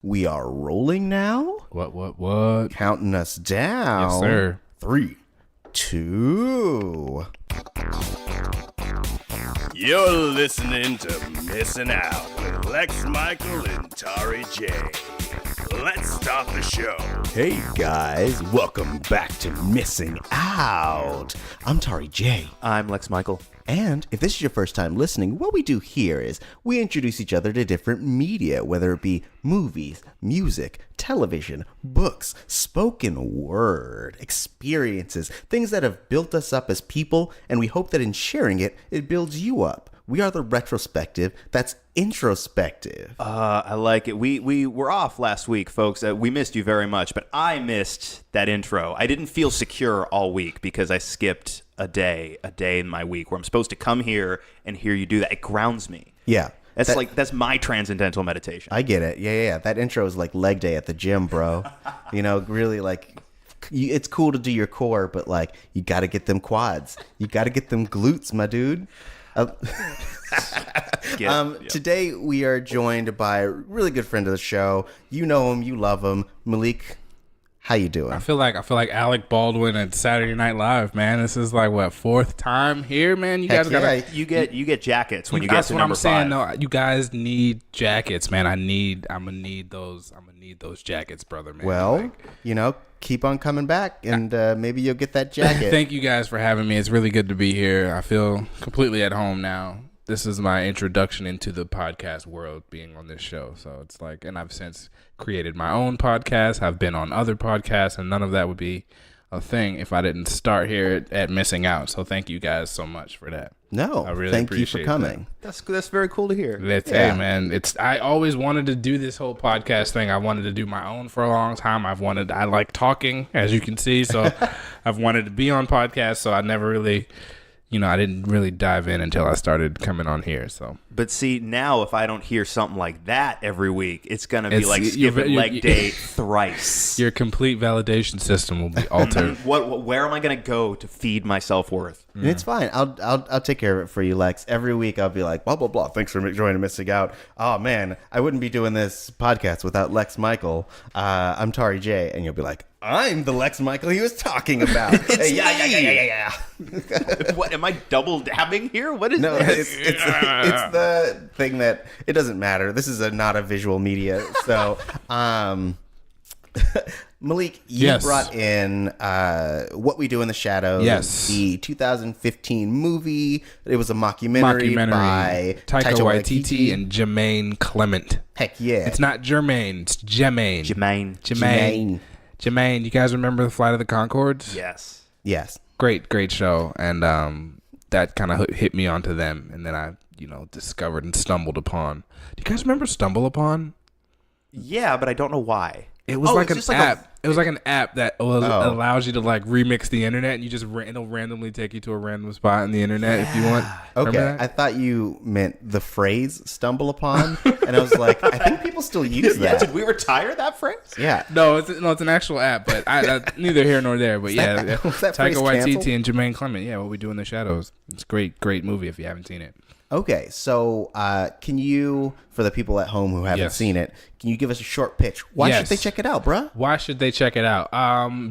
We are rolling now? What? Counting us down. Yes, sir. 3, 2. You're listening to Missing Out with Lex Michael and Tari J. Let's start the show. Hey guys, welcome back to Missing Out. I'm Tari J. I'm Lex Michael. And if this is your first time listening, what we do here is we introduce each other to different media, whether it be movies, music, television, books, spoken word, experiences, things that have built us up as people, and we hope that in sharing it, it builds you up. We are the retrospective that's introspective. I like it. We were off last week, folks. We missed you very much, but I missed that intro. I didn't feel secure all week because I skipped a day in my week where I'm supposed to come here and hear you do that. It grounds me. Yeah. That's my transcendental meditation. I get it. Yeah. That intro is like leg day at the gym, bro. You know, really like... It's cool to do your core, but like you got to get them quads. You got to get them glutes, my dude. Today we are joined by a really good friend of the show. You know him, you love him, Malik. How you doing? I feel like Alec Baldwin at Saturday Night Live, man. This is like what, fourth time here, man. You guys gotta you get jackets when you get that's to what number I'm saying. 5. No, you guys need jackets, man. I'm gonna need those jackets, brother, man. Well, you know, keep on coming back, and maybe you'll get that jacket. Thank you guys for having me. It's really good to be here. I feel completely at home now. This is my introduction into the podcast world, being on this show. So it's like, and I've since created my own podcast. I've been on other podcasts, and none of that would be a thing if I didn't start here at Missing Out. So thank you guys so much for that. No, I really thank you appreciate for coming. That's very cool to hear. Hey, man, I always wanted to do this whole podcast thing. I wanted to do my own for a long time. I like talking, as you can see. So I've wanted to be on podcasts. So I never really, I didn't really dive in until I started coming on here. So, but see, now if I don't hear something like that every week, it's gonna be like skipping leg day thrice. Your complete validation system will be altered. Where am I gonna go to feed my self-worth? And it's fine. I'll take care of it for you, Lex. Every week I'll be like, blah blah blah. Thanks for joining Missing Out. Oh man, I wouldn't be doing this podcast without Lex Michael. I'm Tari J, and you'll be like, I'm the Lex Michael he was talking about. Yeah. What, am I double dabbing here? What is this? No, it's the thing that it doesn't matter. This is not a visual media. So, Malik, you brought in What We Do in the Shadows. Yes. The 2015 movie. It was a mockumentary by Taika Waititi and Jermaine Clement. Heck yeah. It's not Jermaine. It's Jermaine. Jermaine, you guys remember The Flight of the Conchords? Yes. Great show. And that kind of hit me onto them. And then I, discovered and stumbled upon. Do you guys remember Stumble Upon? Yeah, but I don't know why. It was like an app. It was like an app that allows you to like remix the internet, and you just it'll randomly take you to a random spot on the internet if you want. Okay, I thought you meant the phrase "stumble upon," and I was like, I think people still use that. Did we retire that phrase? Yeah. No, it's an actual app, but I neither here nor there. But Taika Waititi and Jermaine Clement. Yeah, What We Do in the Shadows. It's a great movie if you haven't seen it. Okay, so can you, for the people at home who haven't seen it, can you give us a short pitch? Why should they check it out, bruh? Why should they check it out?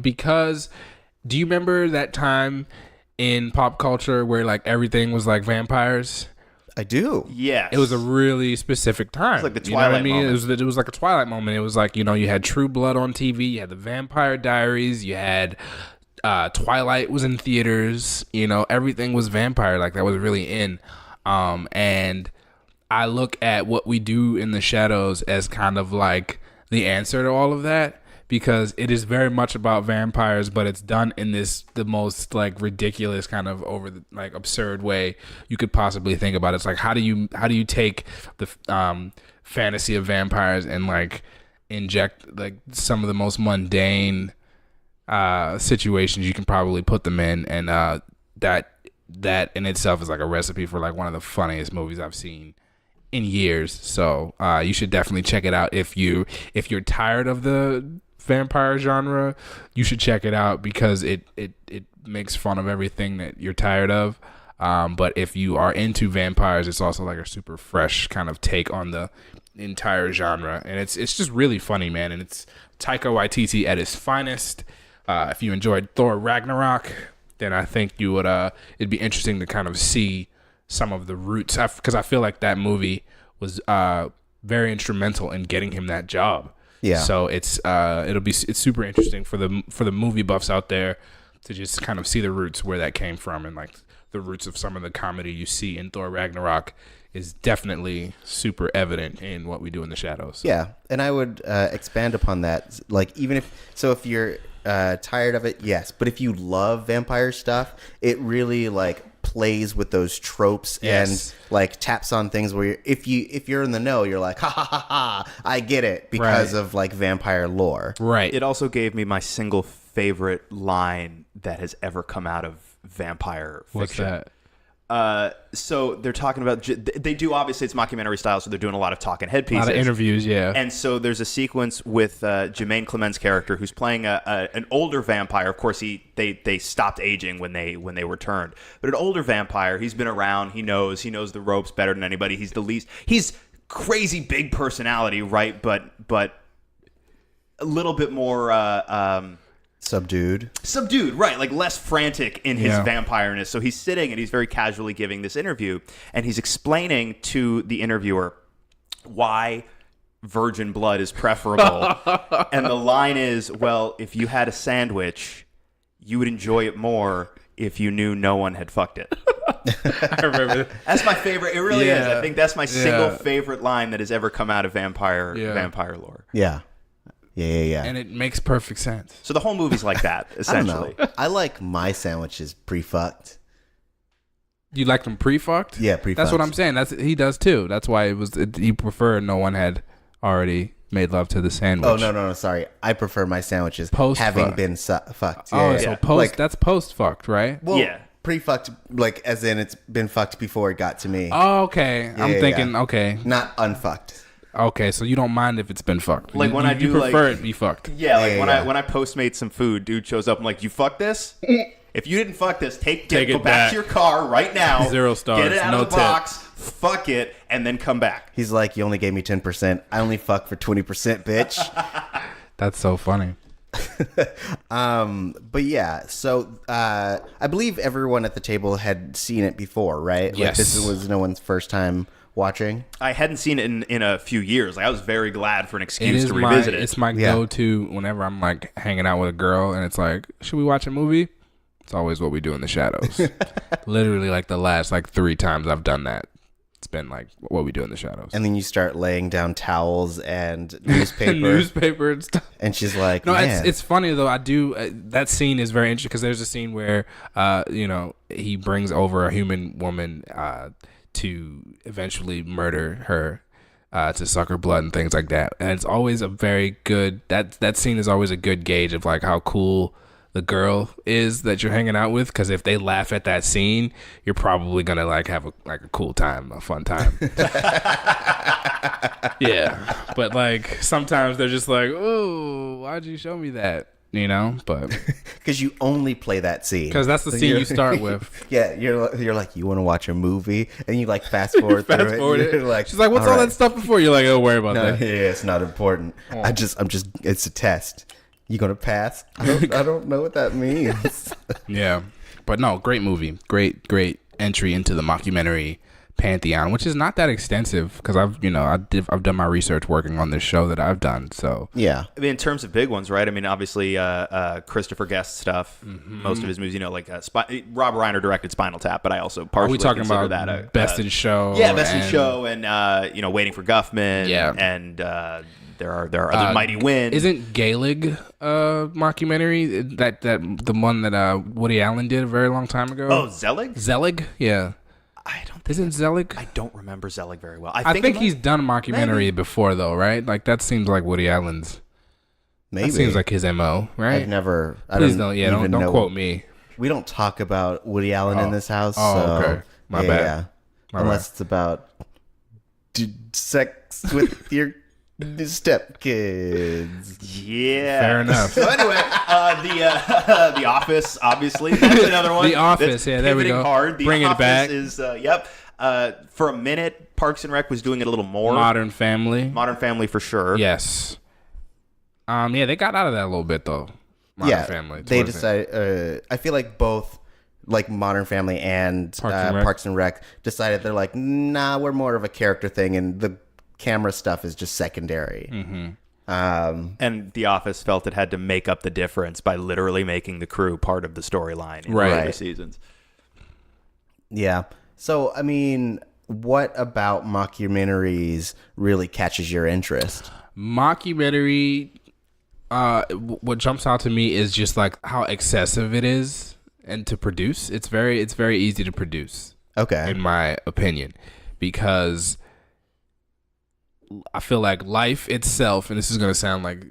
Because do you remember that time in pop culture where like everything was like vampires? I do. Yes. It was a really specific time. It was like the Twilight moment. It was like a Twilight moment. It was like, you had True Blood on TV. You had the Vampire Diaries. You had... Twilight was in theaters. Everything was vampire. Like that was really in. And I look at What We Do in the Shadows as kind of like the answer to all of that, because it is very much about vampires, but it's done in the most like ridiculous kind of over the like absurd way you could possibly think about it. It's like, how do you take the fantasy of vampires and like inject like some of the most mundane situations you can probably put them in, and that in itself is like a recipe for like one of the funniest movies I've seen in years. So you should definitely check it out. If you're tired of the vampire genre, you should check it out because it makes fun of everything that you're tired of. But if you are into vampires, it's also like a super fresh kind of take on the entire genre, and it's just really funny, man. And it's Taika Waititi at his finest. If you enjoyed Thor Ragnarok, then I think you would. It'd be interesting to kind of see some of the roots, because I feel like that movie was very instrumental in getting him that job. Yeah. So it's super interesting for the movie buffs out there to just kind of see the roots where that came from, and like the roots of some of the comedy you see in Thor Ragnarok is definitely super evident in What We Do in the Shadows. Yeah, and I would expand upon that. Like, even if you're tired of it, yes, but if you love vampire stuff, it really like plays with those tropes and like taps on things where if you're in the know, you're like, ha ha ha ha, I get it, because of like vampire lore. Right. It also gave me my single favorite line that has ever come out of vampire fiction. What's that? So they're talking about, they do, obviously it's mockumentary style, so they're doing a lot of talking head pieces. A lot of interviews, yeah. And so there's a sequence with Jermaine Clement's character who's playing an older vampire. Of course, they stopped aging when they returned. But an older vampire, he's been around, he knows the ropes better than anybody. He's crazy big personality, right? But a little bit more Subdued, right? Like less frantic in his vampireness. So he's sitting and he's very casually giving this interview, and he's explaining to the interviewer why virgin blood is preferable. And the line is, well, if you had a sandwich, you would enjoy it more if you knew no one had fucked it. I remember that. That's my favorite. It really is. I think that's my single favorite line that has ever come out of vampire lore. Yeah. Yeah. And it makes perfect sense. So the whole movie's like that, essentially. I don't know. I like my sandwiches pre-fucked. You like them pre-fucked? Yeah, pre-fucked. That's what I'm saying. He does too. That's why he preferred no one had already made love to the sandwich. Oh, no, sorry. I prefer my sandwiches having been fucked. That's post-fucked, right? Well, yeah. Pre-fucked, like, as in it's been fucked before it got to me. Oh, okay. I'm thinking, okay. Not unfucked. Okay, so you don't mind if it's been fucked. Like when I do, you prefer it be fucked. Yeah, like when I Postmate some food, dude shows up. I'm like, you fucked this? If you didn't fuck this, go back to your car right now. 0 stars. Get it out no of the box. Fuck it, and then come back. He's like, you only gave me 10%. I only fuck for 20%, bitch. That's so funny. But yeah, so I believe everyone at the table had seen it before, right? Yes. Like, this was no one's first time watching. I hadn't seen it in a few years. Like, I was very glad for an excuse to revisit it. It's my go-to whenever I'm like hanging out with a girl and it's like, should we watch a movie? It's always What We Do in the Shadows. Literally like the last like 3 times I've done that. It's been like What We Do in the Shadows. And then you start laying down towels and newspaper. And stuff. And she's like, no, man. It's funny though. I do that scene is very interesting because there's a scene where he brings over a human woman to eventually murder her, to suck her blood and things like that. And it's always a very good that scene is always a good gauge of like how cool the girl is that you're hanging out with, because if they laugh at that scene, you're probably gonna like have a cool time, a fun time. Yeah, but like sometimes they're just like, oh, why'd you show me that? You know, but because you only play that scene, because that's the scene you start with. Yeah, you're like, you want to watch a movie, and you like fast forward through it. You're like, she's like, what's all that stuff before? You're like, don't worry about that. Yeah, it's not important. I'm just it's a test. You gonna pass? I don't know what that means. Yeah, but no, great movie, great entry into the mockumentary pantheon, which is not that extensive because I've done my research working on this show that I've done. So yeah, I mean, in terms of big ones, right? I mean, obviously Christopher Guest stuff. Mm-hmm. Most of his movies, like Rob Reiner directed Spinal Tap, but I also partially consider that a Best in Show. Yeah, Best in Show, and Waiting for Guffman. Yeah, and there are other Mighty Wind. Isn't Gaelig mockumentary that the one that Woody Allen did a very long time ago? Oh, Zelig? Zelig, yeah. Isn't Zelig? I don't remember Zelig very well. I think he's done a mockumentary before, though, right? Like that seems like Woody Allen's. Maybe that seems like his MO, right? I've never. Please don't quote me. We don't talk about Woody Allen in this house. Oh, so, okay. My bad. Yeah. Unless it's about sex with your stepkids. Yeah. Fair enough. So anyway, The Office, obviously. That's another one. The Office, yeah, there we go. Hard. Bring it back. Is, yep. For a minute, Parks and Rec was doing it a little more. Modern Family. Modern Family for sure. Yes. Yeah, they got out of that a little bit though. Modern Family. They decided. I feel like both, like Modern Family and Parks and Rec, decided they're like, nah, we're more of a character thing, and the camera stuff is just secondary. Mm-hmm. And The Office felt it had to make up the difference by literally making the crew part of the storyline in later seasons. Yeah. So, I mean, what about mockumentaries really catches your interest? Mockumentary, what jumps out to me is just like how excessive it is and to produce. It's very easy to produce. Okay. In my opinion, because I feel like life itself, and this is gonna sound like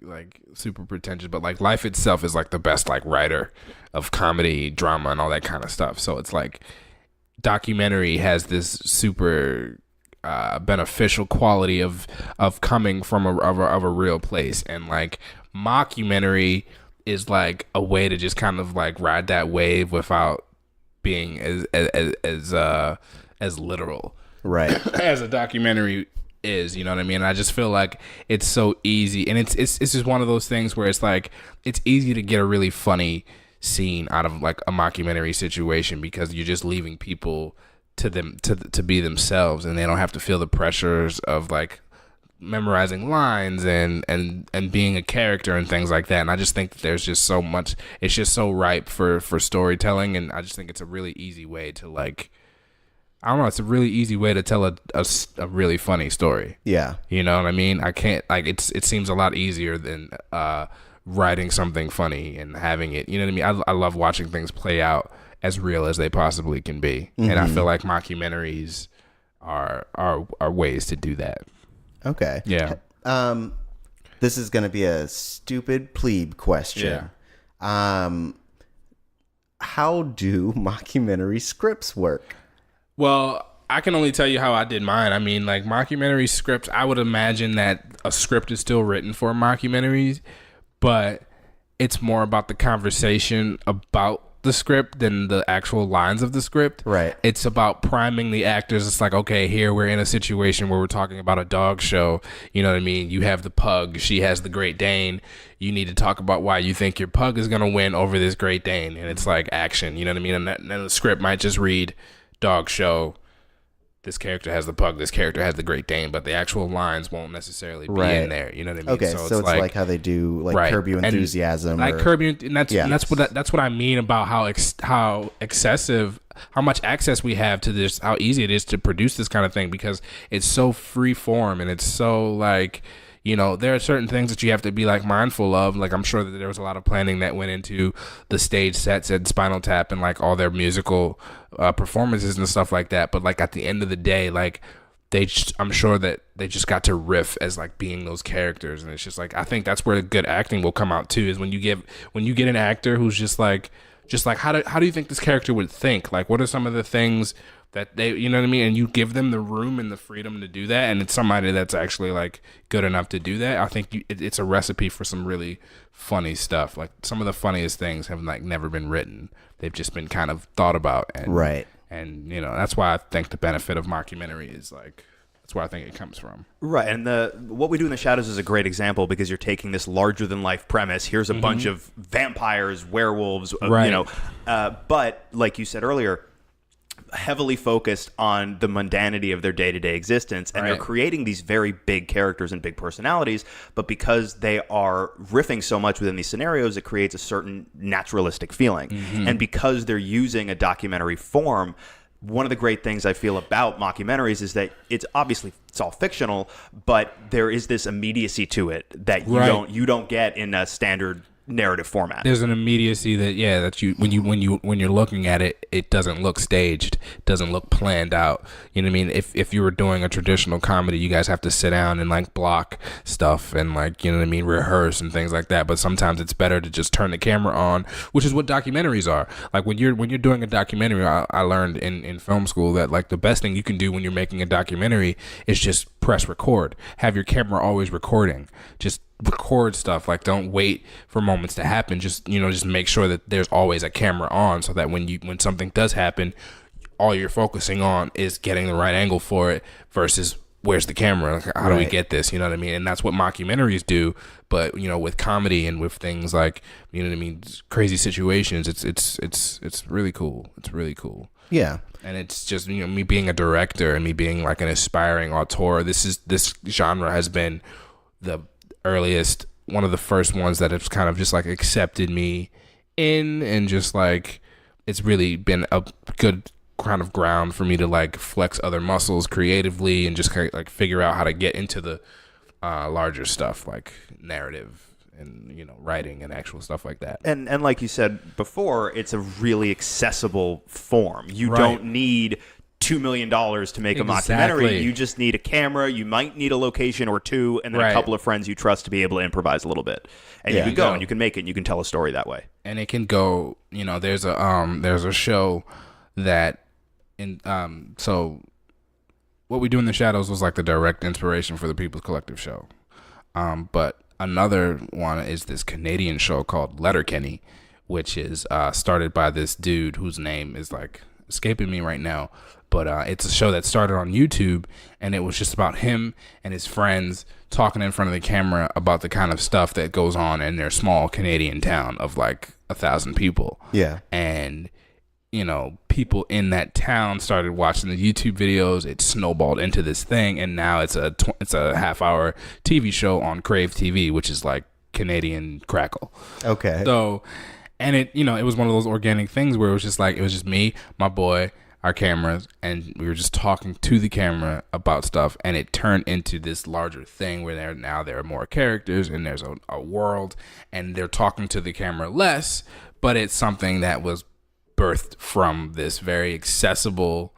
super pretentious, but like life itself is like the best like writer of comedy, drama, and all that kind of stuff. So it's like documentary has this super beneficial quality of coming from a real place, and like mockumentary is like a way to just kind of like ride that wave without being as literal, right? As a documentary is, you know what I mean? I just feel like it's so easy, and it's just one of those things where it's like it's easy to get a really funny scene out of like a mockumentary situation because you're just leaving people to be themselves, and they don't have to feel the pressures of like memorizing lines and being a character and things like that. And I just think that there's just so much, it's just so ripe for storytelling, and I just think it's a really easy way to like, I don't know, it's a really easy way to tell a really funny story. Yeah. You know what I mean? I can't, like, it seems a lot easier than writing something funny and having it, you know what I mean? I love watching things play out as real as they possibly can be. Mm-hmm. And I feel like mockumentaries are ways to do that. Okay. Yeah. This is going to be a stupid plebe question. Yeah. How do mockumentary scripts work? Well, I can only tell you how I did mine. I mean, like mockumentary scripts, I would imagine that a script is still written for mockumentaries, but it's more about the conversation about the script than the actual lines of the script. Right. It's about priming the actors. It's like, okay, here we're in a situation where we're talking about a dog show. You know what I mean? You have the pug. She has the Great Dane. You need to talk about why you think your pug is going to win over this Great Dane. And it's like action. You know what I mean? And then the script might just read dog show, this character has the pug, this character has the Great Dane, but the actual lines won't necessarily be in there. You know what I mean? Okay, so it's like how they do like Curb Your Enthusiasm, like Curb Your, and that's what I mean about how excessive, how much access we have to this, how easy it is to produce this kind of thing, because it's so free form and it's so like, you know, there are certain things that you have to be like mindful of. Like I'm sure that there was a lot of planning that went into the stage sets at Spinal Tap and like all their musical performances and stuff like that. But like at the end of the day, like I'm sure that they just got to riff as like being those characters, and it's just like I think that's where the good acting will come out too. Is when you get an actor who's just like how do you think this character would think? Like what are some of the things that they, you know what I mean? And you give them the room and the freedom to do that, and it's somebody that's actually like good enough to do that. I think it's a recipe for some really funny stuff. Like some of the funniest things have like never been written; they've just been kind of thought about. And, right. And you know that's why I think the benefit of mockumentary is like that's where I think it comes from. Right, and What We Do in the Shadows is a great example because you're taking this larger than life premise. Here's a bunch of vampires, werewolves, right. You know, but like you said earlier, heavily focused on the mundanity of their day-to-day existence, and they're creating these very big characters and big personalities, but because they are riffing so much within these scenarios, it creates a certain naturalistic feeling. And because they're using a documentary form, one of the great things I feel about mockumentaries is that it's all fictional, but there is this immediacy to it that you don't get in a standard narrative format. There's an immediacy that you when you're looking at it, it doesn't look staged, doesn't look planned out. You know what I mean? If you were doing a traditional comedy, you guys have to sit down and like block stuff and like, you know what I mean, rehearse and things like that. But sometimes it's better to just turn the camera on, which is what documentaries are. Like when you're doing a documentary, I learned in film school that like the best thing you can do when you're making a documentary is just press record. Have your camera always recording. Just record stuff. Like don't wait for moments to happen. Just make sure that there's always a camera on, so that when something does happen, all you're focusing on is getting the right angle for it versus where's the camera? Like, how do we get this? You know what I mean? And that's what mockumentaries do. But, you know, with comedy and with things like, you know what I mean, crazy situations, it's really cool. It's really cool. Yeah. And it's just, you know, me being a director and me being like an aspiring auteur, this genre has been the earliest, one of the first ones that have kind of just like accepted me in, and just like it's really been a good kind of ground for me to like flex other muscles creatively and just kind of like figure out how to get into the larger stuff like narrative and, you know, writing and actual stuff like that. And like you said before, it's a really accessible form. You don't need $2 million to make a mockumentary. You just need a camera. You might need a location or two, and then a couple of friends you trust to be able to improvise a little bit. And you can go and you can make it and you can tell a story that way. And it can go, you know, there's a show that so What We Do in the Shadows was like the direct inspiration for the People's Collective show. But another one is this Canadian show called Letterkenny, which is started by this dude whose name is like escaping me right now. But it's a show that started on YouTube, and it was just about him and his friends talking in front of the camera about the kind of stuff that goes on in their small Canadian town of like 1,000 people. Yeah. And, you know, people in that town started watching the YouTube videos. It snowballed into this thing, and now it's a half-hour TV show on Crave TV, which is like Canadian Crackle. Okay. So, and it, you know, it was one of those organic things where it was just me, my boy, our cameras, and we were just talking to the camera about stuff, and it turned into this larger thing where there are more characters and there's a world, and they're talking to the camera less, but it's something that was birthed from this very accessible,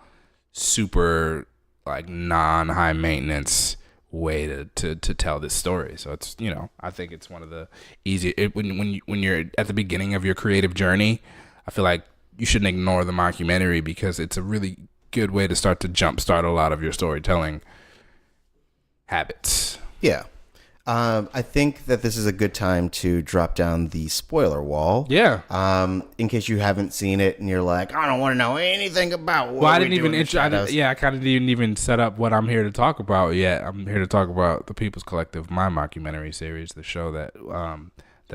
super like non-high maintenance way to tell this story. So it's, you know, I think it's one of the easy when you're at the beginning of your creative journey, I feel like you shouldn't ignore the mockumentary because it's a really good way to start to jumpstart a lot of your storytelling habits. Yeah. I think that this is a good time to drop down the spoiler wall. Yeah. In case you haven't seen it and you're like, I don't want to know anything about what I didn't even I kind of didn't even set up what I'm here to talk about yet. I'm here to talk about the People's Collective, my mockumentary series, the show that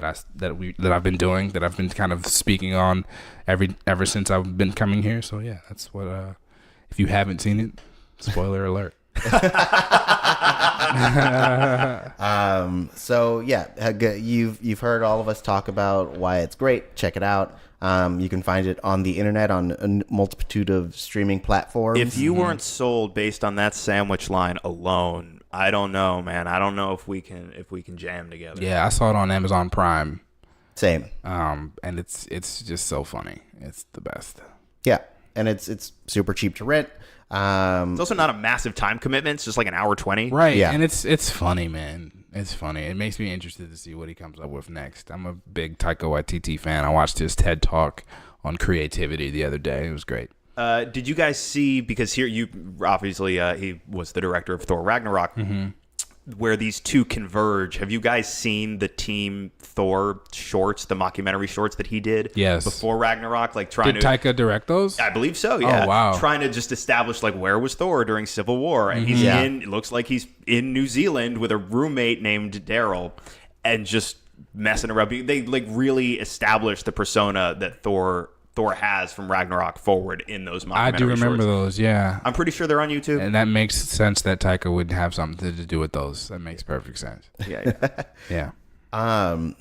I've been doing, that I've been kind of speaking on ever since I've been coming here. So yeah, that's what. If you haven't seen it, spoiler alert. So yeah, you've heard all of us talk about why it's great. Check it out. You can find it on the internet on a multitude of streaming platforms. If you weren't sold based on that sandwich line alone, I don't know, man. I don't know if we can jam together. Yeah, I saw it on Amazon Prime. Same. And it's just so funny. It's the best. Yeah, and it's super cheap to rent. It's also not a massive time commitment. It's just like an hour 20. Right. Yeah. And it's funny, man. It's funny. It makes me interested to see what he comes up with next. I'm a big Taika Waititi fan. I watched his TED Talk on creativity the other day. It was great. Did you guys see, because here you obviously he was the director of Thor Ragnarok, where these two converge. Have you guys seen the Team Thor shorts, the mockumentary shorts that he did before Ragnarok? Like did Taika direct those? I believe so, yeah. Oh, wow. Trying to just establish like where was Thor during Civil War. And he's it looks like he's in New Zealand with a roommate named Daryl and just messing around. They like really established the persona that Thor has from Ragnarok forward in those mockumentary I do remember shorts. those, yeah. I'm pretty sure they're on YouTube. And that makes sense that Taika would have something to do with those. That makes perfect sense. Yeah.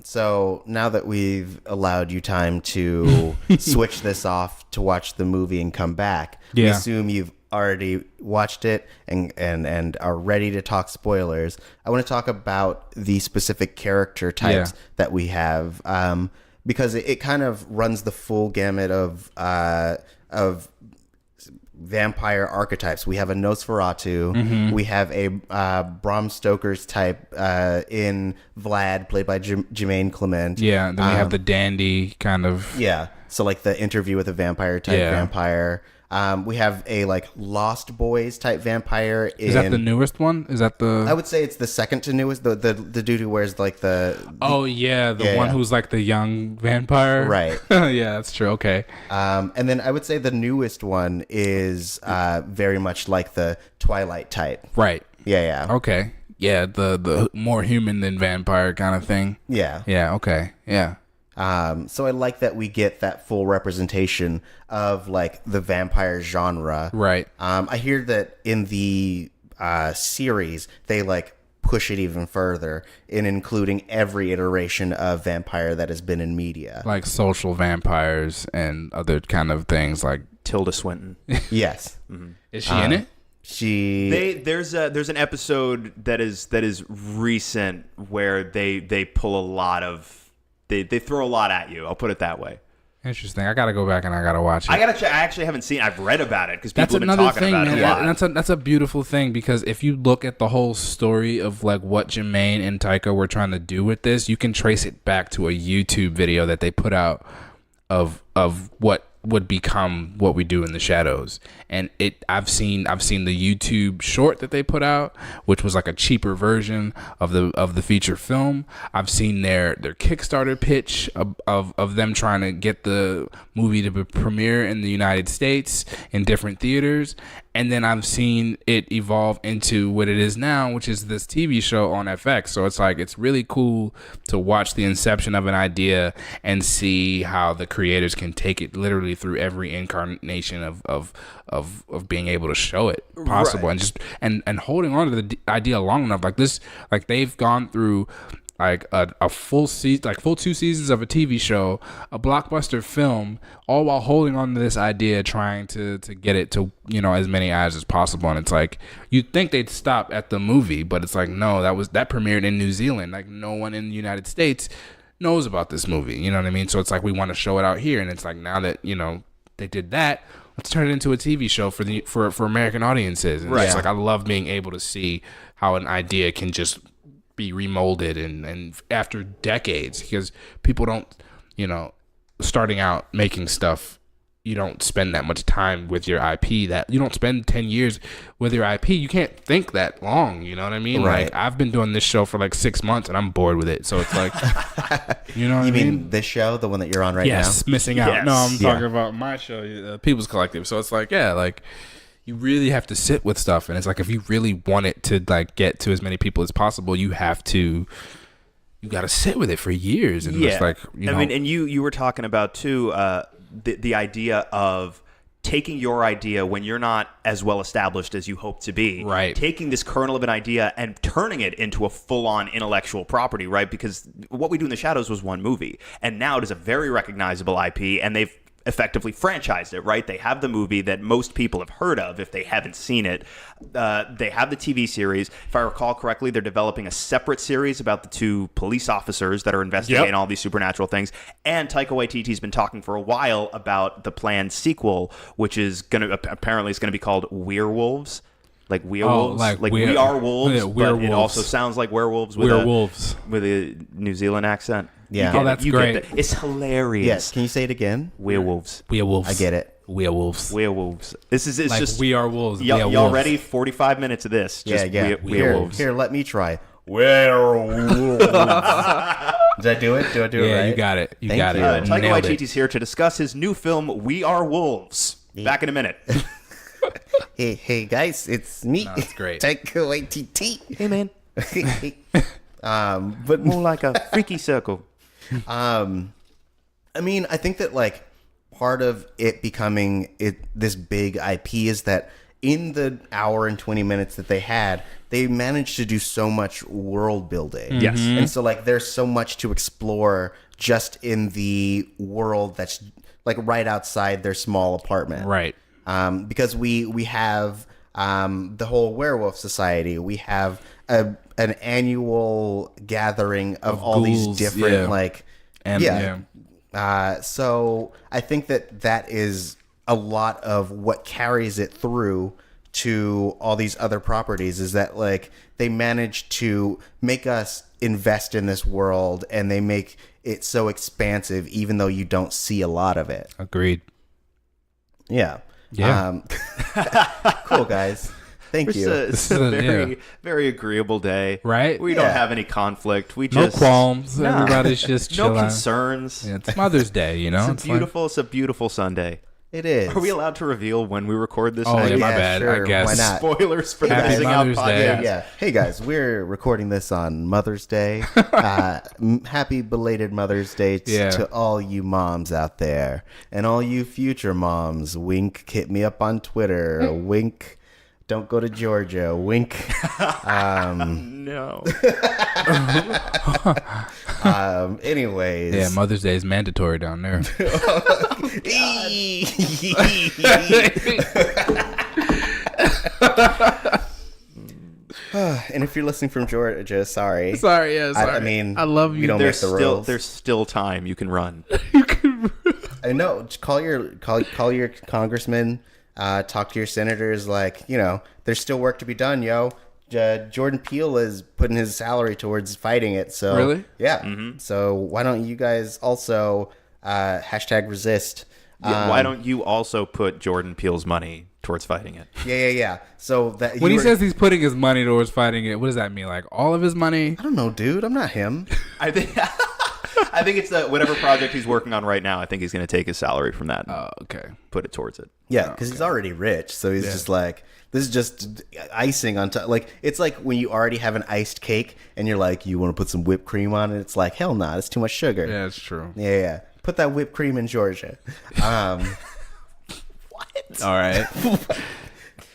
So now that we've allowed you time to switch this off to watch the movie and come back, we assume you've already watched it and are ready to talk spoilers. I want to talk about the specific character types that we have. Because it kind of runs the full gamut of vampire archetypes. We have a Nosferatu. We have a Bram Stoker's type in Vlad, played by Jermaine Clement. Yeah, then we have the dandy kind of. Yeah, so like the Interview with a Vampire type vampire. We have a like Lost Boys type vampire. Is that the newest one? Is that the? I would say it's the second to newest. The dude who wears like the Oh yeah, the one who's like the young vampire. Right. Yeah, that's true. Okay. And then I would say the newest one is very much like the Twilight type. Right. Yeah. Okay. Yeah, the more human than vampire kind of thing. Yeah. Yeah. Okay. Yeah. So I like that we get that full representation of like the vampire genre. Right. I hear that in the series they like push it even further in including every iteration of vampire that has been in media, Like social vampires and other kind of things. Like Tilda Swinton. Yes. is she in it? There's an episode that is recent where they pull a lot of they throw a lot at you. I'll put it that way. Interesting. I gotta go back and I gotta watch it. I gotta check. I actually haven't seen. I've read about it because people That's have been another talking thing, about man. it a lot. And that's a beautiful thing, because if you look at the whole story of like what Jermaine and Taika were trying to do with this, you can trace it back to a YouTube video that they put out of what would become What We Do in the Shadows. And I've seen the YouTube short that they put out, which was like a cheaper version of the feature film. I've seen their Kickstarter pitch of them trying to get the movie to premiere in the United States in different theaters. And then I've seen it evolve into what it is now, which is this TV show on FX. So it's like, it's really cool to watch the inception of an idea and see how the creators can take it literally through every incarnation of being able to show it possible. Right. And just and holding on to the idea long enough, like this, like they've gone through like a full season, like full 2 seasons of a TV show, a blockbuster film, all while holding on to this idea, trying to get it to, you know, as many eyes as possible. And it's like, you'd think they'd stop at the movie, but it's like, no, that premiered in New Zealand. Like no one in the United States knows about this movie. You know what I mean? So it's like, we want to show it out here. And it's like, now that, you know, they did that, let's turn it into a TV show for American audiences. And it's like, I love being able to see how an idea can just be remolded and after decades, because people don't, you know, starting out making stuff, you don't spend that much time with your IP. That you don't spend 10 years with your IP. You can't think that long. You know what I mean? Right. Like, I've been doing this show for like 6 months and I'm bored with it. So it's like, you know what You I mean? mean this show, the one that you're on right Yes, now? missing out. Yes. No, I'm Yeah. talking about my show, People's Collective. So it's like, yeah, like, you really have to sit with stuff, and it's like, if you really want it to like get to as many people as possible, you got to sit with it for years. And it's like, you know, I mean, and you were talking about too the idea of taking your idea when you're not as well established as you hope to be, Right. Taking this kernel of an idea and turning it into a full-on intellectual property, right? Because What We Do in the Shadows was one movie, and now it is a very recognizable IP, and they've effectively franchised it, right? They have the movie that most people have heard of if they haven't seen it. They have the TV series. If I recall correctly, they're developing a separate series about the 2 police officers that are investigating all these supernatural things. And Taika Waititi's been talking for a while about the planned sequel, which is apparently it's going to be called Werewolves. Like werewolves, like we are wolves, yeah, but it werewolves. also sounds like werewolves with a New Zealand accent. Yeah. You get Oh, that's it. You great. Get that. It's hilarious. Yes. Can you say it again? Werewolves. I get it. Werewolves. It's Like, just we are wolves. y'all, we are y'all wolves. ready? 45 minutes of this. Just Yeah. werewolves. Here, let me try. Werewolves. Did I do it? Do I do it Yeah, right? you got it. You Thank got you. it. Taika Nailed it. Waititi's here to discuss his new film, We Are Wolves. Back in a minute. Hey guys, it's me. No, that's great. Taika Waititi. Hey, man. But More like a freaky circle. I mean, I think that like part of it becoming this big IP is that in the hour and 20 minutes that they had, they managed to do so much world building. Yes. And so like there's so much to explore just in the world that's like right outside their small apartment. Right. Because we have the whole werewolf society. We have an annual gathering of all these ghouls, different yeah. like And so I think that is a lot of what carries it through to all these other properties, is that like they manage to make us invest in this world, and they make it so expansive even though you don't see a lot of it. Agreed. Yeah. Yeah. Cool, guys. Thank you. This is a very, very agreeable day. Right? We don't have any conflict. We No just qualms. No. Everybody's just no chilling. concerns. Yeah, it's Mother's Day, you know? It's a beautiful Sunday. It is. Are we allowed to reveal when we record this? Oh, night? yeah, my bad. Sure. I guess. Why not? Spoilers for the Happy Missing Out Mother's Day. podcast. Yeah. Hey guys, we're recording this on Mother's Day. Happy belated Mother's Day to all you moms out there, and all you future moms. Wink, hit me up on Twitter. Wink. Don't go to Georgia. Wink. No. Anyways. Yeah, Mother's Day is mandatory down there. And if you're listening from Georgia, sorry. Sorry. I mean, I love you. We don't make the rules. There's still time. You can run. I know. Just call your congressman. Talk to your senators. Like, there's still work to be done, yo. Jordan Peele is putting his salary towards fighting it. So really, yeah. Mm-hmm. So why don't you guys also #resist? Why don't you also put Jordan Peele's money towards fighting it? Yeah. So that when he says he's putting his money towards fighting it, what does that mean? Like all of his money? I don't know, dude. I'm not him. I think it's whatever project he's working on right now. I think he's going to take his salary from that. Oh, okay. Put it towards it. Yeah, because he's already rich. So he's just like, this is just icing on top. Like, it's like when you already have an iced cake and you're like, you want to put some whipped cream on it. It's like, hell nah, it's too much sugar. Yeah, it's true. Yeah. Put that whipped cream in Georgia. What? All right.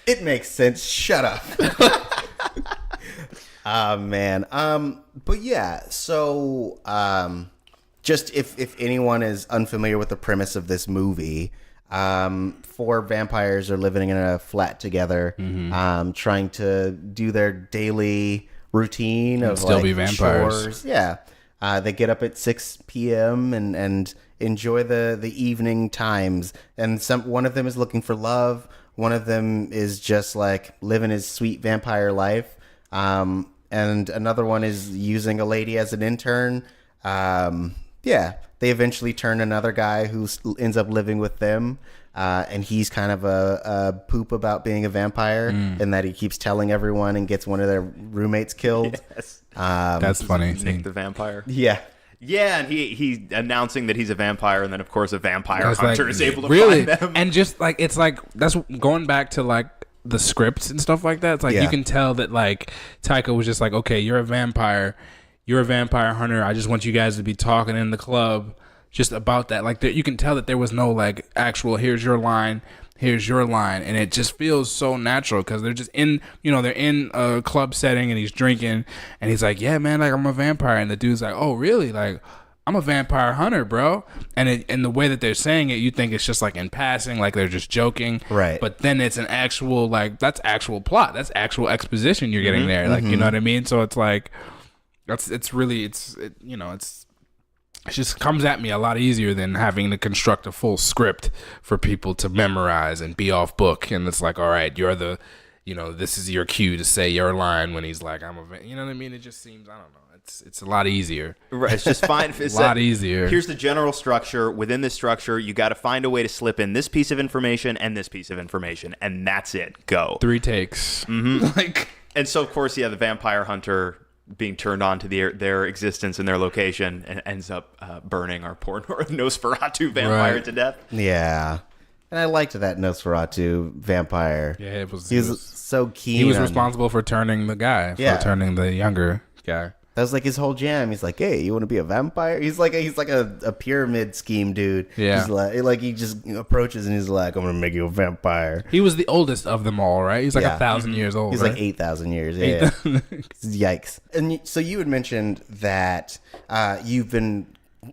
It makes sense. Shut up. Man. But yeah, so just if anyone is unfamiliar with the premise of this movie, 4 vampires are living in a flat together, trying to do their daily routine of still be vampires. chores. Yeah. They get up at 6 p.m. and enjoy the evening times. And one of them is looking for love. One of them is just like living his sweet vampire life. And another one is using a lady as an intern. They eventually turn another guy who ends up living with them. And he's kind of a poop about being a vampire and that he keeps telling everyone and gets one of their roommates killed. Yes. That's funny. Nick the vampire. Yeah. Yeah, and he announcing that he's a vampire, and then of course a vampire hunter is able to really find them. And just like it's like that's going back to like the scripts and stuff like that. It's like you can tell that like Taika was just like, okay, you're a vampire hunter. I just want you guys to be talking in the club just about that. Like you can tell that there was no like actual here's your line, and it just feels so natural because they're just in they're in a club setting and he's drinking and he's like, yeah man, like I'm a vampire, and the dude's like, oh really, like I'm a vampire hunter, bro. And the way that they're saying it, you think it's just like in passing, like they're just joking, right? But then it's an actual like that's actual plot, that's actual exposition you're getting there, like you know what I mean. So it's like it just comes at me a lot easier than having to construct a full script for people to memorize and be off book. And it's like, all right, you're the, this is your cue to say your line when he's like, you know what I mean? It just seems, I don't know. It's a lot easier. Right, it's just fine. It's a lot easier. Here's the general structure. Within this structure, you got to find a way to slip in this piece of information and this piece of information, and that's it. Go. 3 takes. And so, of course, the vampire hunter being turned on to their existence and their location and ends up burning our poor Nosferatu vampire to death. Yeah. And I liked that Nosferatu vampire. Yeah, he was so keen. He was responsible for turning turning the younger guy. That was like his whole jam. He's like, hey, you want to be a vampire? He's like a pyramid scheme dude. Yeah. He's like he just approaches and he's like, I'm going to make you a vampire. He was the oldest of them all, right? He's like 1,000 years old. He's right? like 8,000 years. Yeah. Yikes. And so you had mentioned that you've been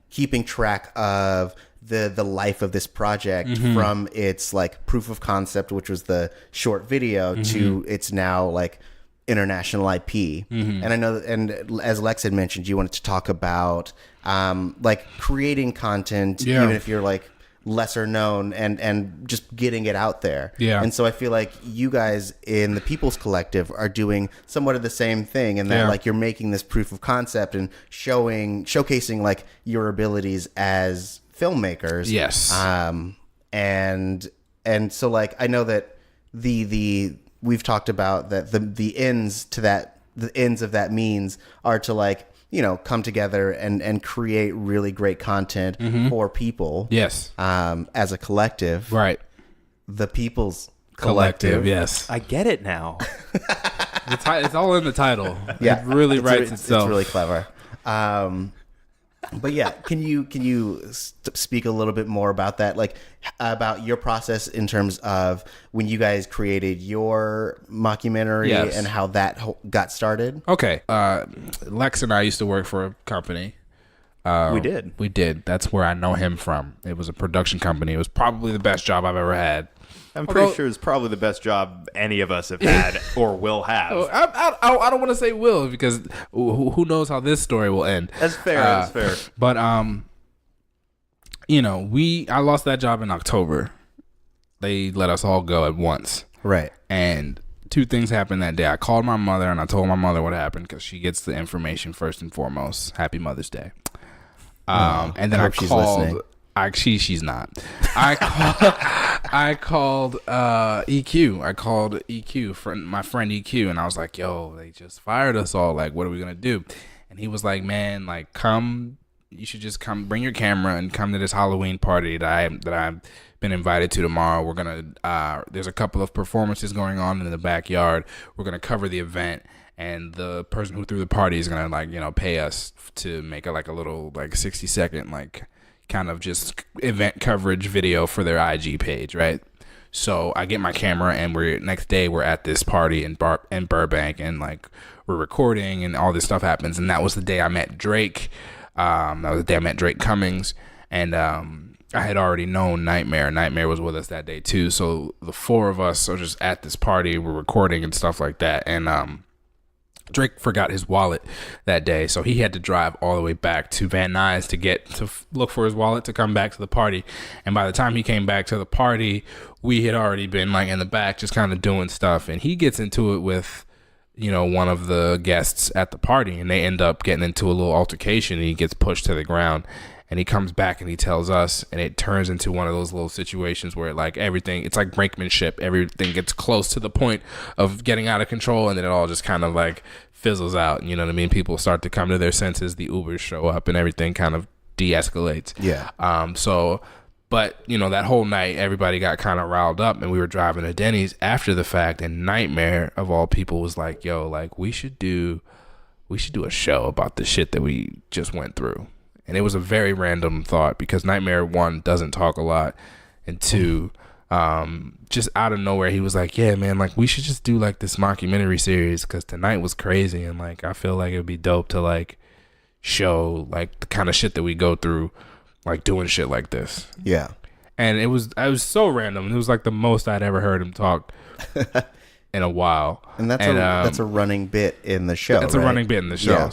keeping track of the life of this project from its like proof of concept, which was the short video, to its now like international IP. And I know, and as Lex had mentioned, you wanted to talk about like creating content, even if you're like lesser known, and just getting it out there. Yeah. And so I feel like you guys in the People's Collective are doing somewhat of the same thing, and that like you're making this proof of concept and showcasing like your abilities as filmmakers. Yes. And And so like I know that the we've talked about that the ends of that means are to like, you know, come together and create really great content for people. Yes. As a collective. Right. The People's Collective. Yes. I get it now. It's all in the title. Yeah. It really writes itself. It's really clever. But yeah, can you speak a little bit more about that, like about your process in terms of when you guys created your mockumentary and how that got started? Okay, Lex and I used to work for a company. We did. That's where I know him from. It was a production company. It was probably the best job I've ever had. I'm pretty sure it's probably the best job any of us have had or will have. I don't want to say will, because who knows how this story will end. That's fair. That's fair. But you know, I lost that job in October. They let us all go at once. Right. And two things happened that day. I called my mother and I told my mother what happened, because she gets the information first and foremost. Happy Mother's Day. And then I called. She's not. I called EQ. I called EQ, my friend EQ, and I was like, "Yo, they just fired us all. Like, what are we gonna do?" And he was like, "Man, like, come. You should just come. Bring your camera and come to this Halloween party that I've been invited to tomorrow. We're gonna. There's a couple of performances going on in the backyard. We're gonna cover the event." And the person who threw the party is gonna, like, you know, pay us to make a little 60-second like kind of just event coverage video for their IG page, right? So I get my camera, and next day we're at this party in Burbank, and like we're recording, and all this stuff happens. And that was the day I met Drake. That was the day I met Drake Cummings, and I had already known Nightmare. Nightmare was with us that day too. So the four of us are just at this party, we're recording and stuff like that, and Drake forgot his wallet that day, so he had to drive all the way back to Van Nuys to look for his wallet to come back to the party. And by the time he came back to the party, we had already been like in the back just kind of doing stuff. And he gets into it with, you know, one of the guests at the party, and they end up getting into a little altercation, and he gets pushed to the ground. And he comes back and he tells us, and it turns into one of those little situations where like everything, it's like brinkmanship. Everything gets close to the point of getting out of control, and then it all just kind of like fizzles out. You know what I mean? People start to come to their senses. The Ubers show up, and everything kind of de-escalates. Yeah. But you know, that whole night, everybody got kind of riled up, and we were driving to Denny's after the fact, and Nightmare of all people was like, "Yo, like we should do a show about the shit that we just went through." And it was a very random thought, because Nightmare, one, doesn't talk a lot, and two, just out of nowhere, he was like, "Yeah, man, like we should just do like this mockumentary series, because tonight was crazy, and like I feel like it'd be dope to like show like the kind of shit that we go through, like doing shit like this." Yeah. And it was so random. It was like the most I'd ever heard him talk in a while. And that's a running bit in the show. That's right? a running bit in the show. Yeah.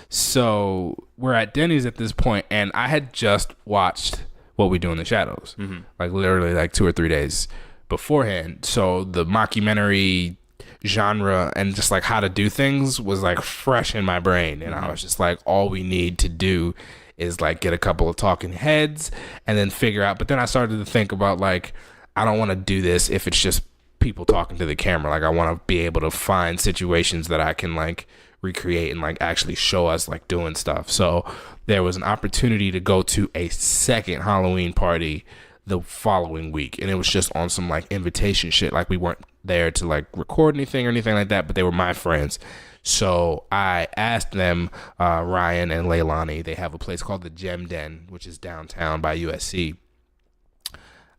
So we're at Denny's at this point, and I had just watched What We Do in the Shadows, like literally like 2 or 3 days beforehand. So the mockumentary genre and just like how to do things was like fresh in my brain, and I was just like, all we need to do is like get a couple of talking heads and then figure out. But then I started to think about like, I don't want to do this if it's just people talking to the camera. Like I want to be able to find situations that I can like recreate and like actually show us like doing stuff. So there was an opportunity to go to a second Halloween party the following week, and it was just on some like invitation shit. Like we weren't there to like record anything or anything like that, but they were my friends. So I asked them, Ryan and Leilani, they have a place called the Gem Den, which is downtown by USC.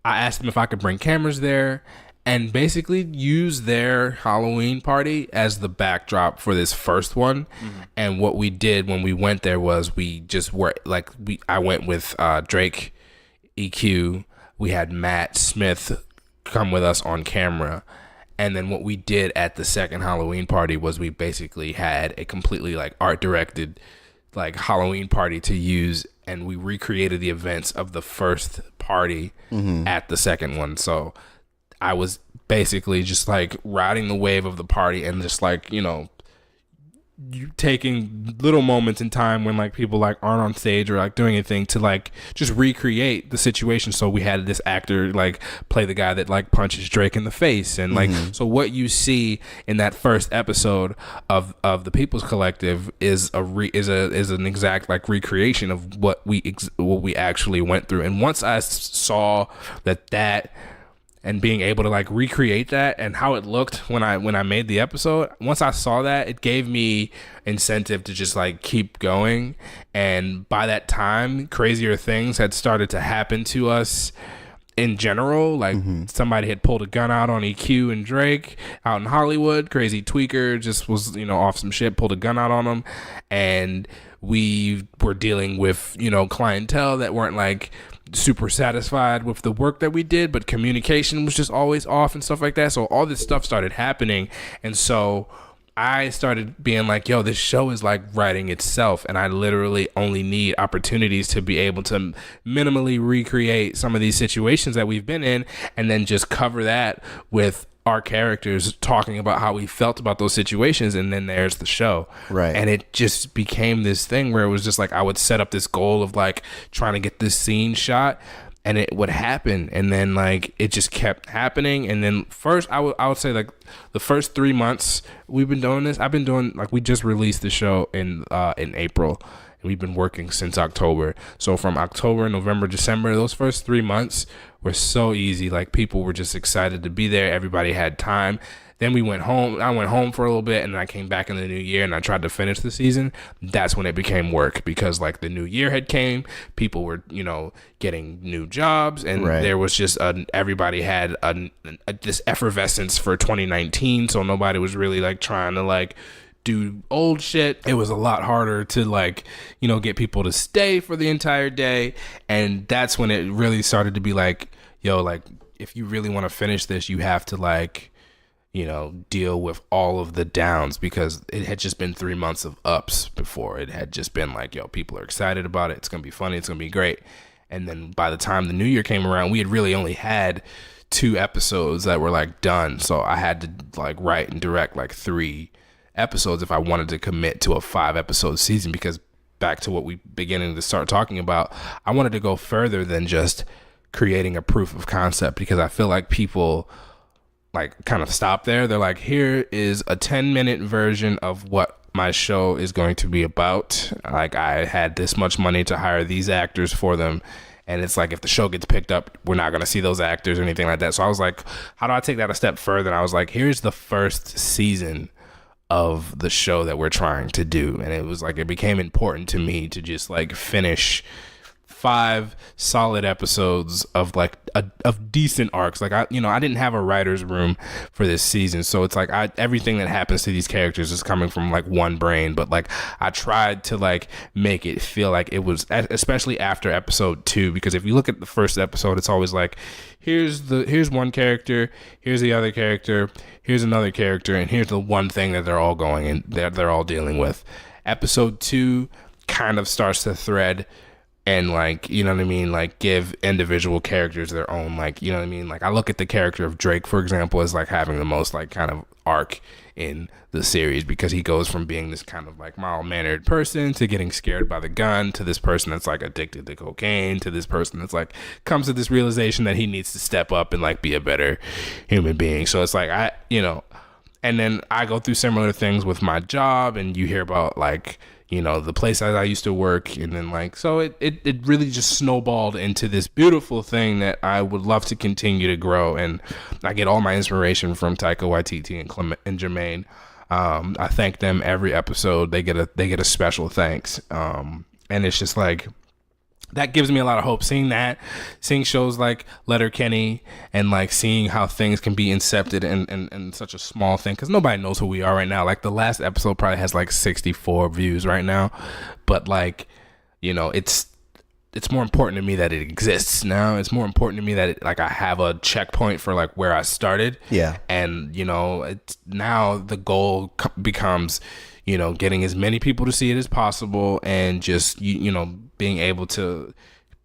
I asked them if I could bring cameras there and basically use their Halloween party as the backdrop for this first one. And what we did when we went there was we just were like, I went with Drake, EQ. We had Matt Smith come with us on camera. And then what we did at the second Halloween party was we basically had a completely like art directed like Halloween party to use, and we recreated the events of the first party at the second one. So I was basically just like riding the wave of the party and just like, you know, you taking little moments in time when like people like aren't on stage or like doing anything to like just recreate the situation. So we had this actor like play the guy that like punches Drake in the face, and like so what you see in that first episode of the People's Collective is an exact like recreation of what we actually went through. And once I saw that and being able to like recreate that and how it looked when I made the episode, once I saw that, it gave me incentive to just like keep going. And by that time, crazier things had started to happen to us in general. Like somebody had pulled a gun out on EQ and Drake out in Hollywood. Crazy tweaker just was, off some shit, pulled a gun out on him. And we were dealing with, clientele that weren't like super satisfied with the work that we did, but communication was just always off and stuff like that. So all this stuff started happening. And so I started being like, yo, this show is like writing itself, and I literally only need opportunities to be able to minimally recreate some of these situations that we've been in, and then just cover that with our characters talking about how we felt about those situations. And then there's the show. Right. And it just became this thing where it was just like I would set up this goal of like trying to get this scene shot, and it would happen, and then like it just kept happening. And then first I would say like the first 3 months we've been doing this, I've been doing like, we just released the show in April, and we've been working since October. So from October, November, December, those first 3 months were so easy. Like people were just excited to be there. Everybody had time. Then we went home. I went home for a little bit, and then I came back in the new year, and I tried to finish the season. That's when it became work, because like the new year had came. People were, getting new jobs, and there was just everybody had this effervescence for 2019. So nobody was really like trying to like do old shit. It was a lot harder to like, get people to stay for the entire day. And that's when it really started to be like, yo, like if you really want to finish this, you have to like, deal with all of the downs, because it had just been 3 months of ups before. It had just been like, yo, people are excited about it. It's going to be funny. It's going to be great. And then by the time the new year came around, we had really only had 2 episodes that were like done. So I had to like write and direct like 3 episodes if I wanted to commit to a 5-episode season, because back to what we beginning to start talking about, I wanted to go further than just creating a proof of concept, because I feel like people like kind of stop there. They're like, here is a 10-minute version of what my show is going to be about. Like I had this much money to hire these actors for them. And it's like, if the show gets picked up, we're not going to see those actors or anything like that. So I was like, how do I take that a step further? And I was like, here's the first season of the show that we're trying to do. And it was like, it became important to me to just like finish 5 solid episodes of like of decent arcs. Like I didn't have a writer's room for this season, so it's like everything that happens to these characters is coming from like one brain. But like I tried to like make it feel like it was, especially after episode 2, because if you look at the first episode, it's always like, here's one character, here's the other character, here's another character, and here's the one thing that they're all going and they're all dealing with. Episode 2 kind of starts to thread and like, like give individual characters their own, like, like I look at the character of Drake, for example, as like having the most like kind of arc in the series, because he goes from being this kind of like mild-mannered person to getting scared by the gun, to this person that's like addicted to cocaine, to this person that's like comes to this realization that he needs to step up and like be a better human being. So it's like and then I go through similar things with my job, and you hear about like the place that I used to work, and then like, so it really just snowballed into this beautiful thing that I would love to continue to grow. And I get all my inspiration from Taika Waititi and Jermaine. I thank them every episode. They get a special thanks. And it's just like, that gives me a lot of hope, seeing shows like Letterkenny, and like seeing how things can be incepted in such a small thing, because nobody knows who we are right now. Like the last episode probably has like 64 views right now, but like, it's more important to me that it exists now. It's more important to me that I have a checkpoint for like where I started. Yeah. And it's now the goal becomes getting as many people to see it as possible, and just being able to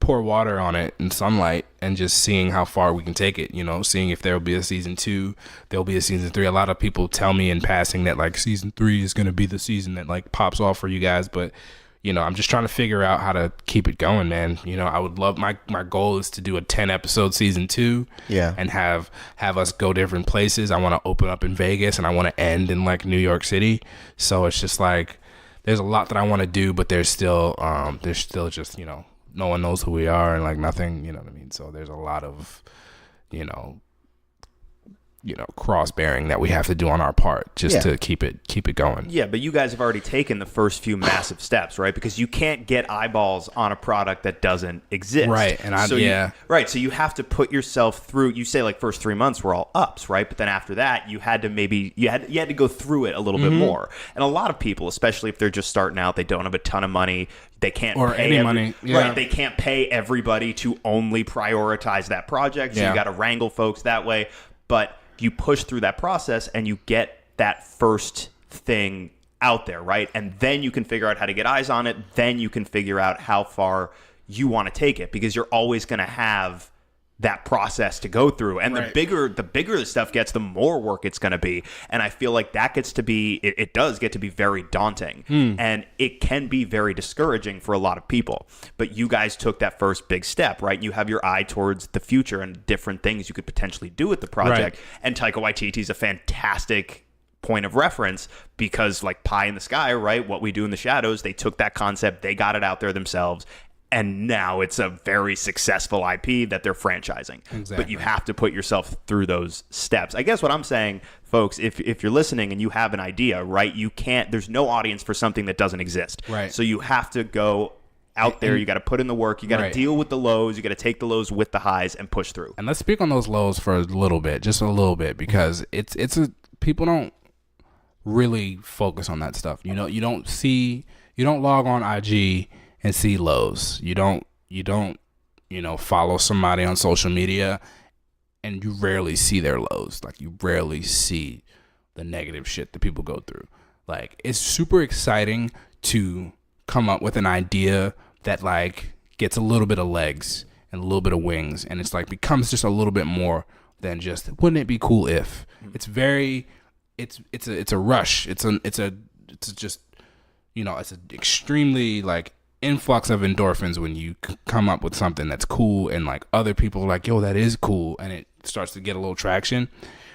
pour water on it in sunlight and just seeing how far we can take it, you know, seeing if there'll be a season 2, there'll be a season 3. A lot of people tell me in passing that like season 3 is going to be the season that like pops off for you guys, but you know, I'm just trying to figure out how to keep it going, man. You know, I would love, my goal is to do a 10 episode season 2, and have us go different places. I want to open up in Vegas and I want to end in like New York City. So it's just like there's a lot that I want to do, but there's still just, you know, no one knows who we are and like nothing, you know what I mean? So there's a lot of, you know, cross bearing that we have to do on our part just to keep it going. Yeah, but you guys have already taken the first few massive steps, right? Because you can't get eyeballs on a product that doesn't exist. Right. And so you have to put yourself through, you say like first 3 months were all ups, right? But then after that, you had to go through it a little bit more. And a lot of people, especially if they're just starting out, they don't have a ton of money, they can't pay money. Right, they can't pay everybody to only prioritize that project. So you got to wrangle folks that way. But you push through that process and you get that first thing out there, right? And then you can figure out how to get eyes on it. Then you can figure out how far you want to take it, because you're always going to have that process to go through. And the bigger the stuff gets, the more work it's going to be. And I feel like that gets to be, it does get to be very daunting. And it can be very discouraging for a lot of people. But you guys took that first big step, right? You have your eye towards the future and different things you could potentially do with the project. Right. And Taika Waititi is a fantastic point of reference, because like Pie in the Sky, right? What We Do in the Shadows, they took that concept, they got it out there themselves, and now it's a very successful IP that they're franchising. Exactly. But you have to put yourself through those steps. I guess what I'm saying, folks, if you're listening and you have an idea, right, you can't, there's no audience for something that doesn't exist. Right. So you have to go out there, you got to put in the work, you got to deal with the lows, you got to take the lows with the highs and push through. And let's speak on those lows for a little bit, just a little bit, because people don't really focus on that stuff. You know, you don't log on IG and see lows. You don't, follow somebody on social media and you rarely see their lows. Like, you rarely see the negative shit that people go through. Like, it's super exciting to come up with an idea that like gets a little bit of legs and a little bit of wings, and it's like becomes just a little bit more than just, wouldn't it be cool if? It's a rush. It's an extremely like influx of endorphins when you come up with something that's cool, and like other people are like, yo, that is cool, and it starts to get a little traction.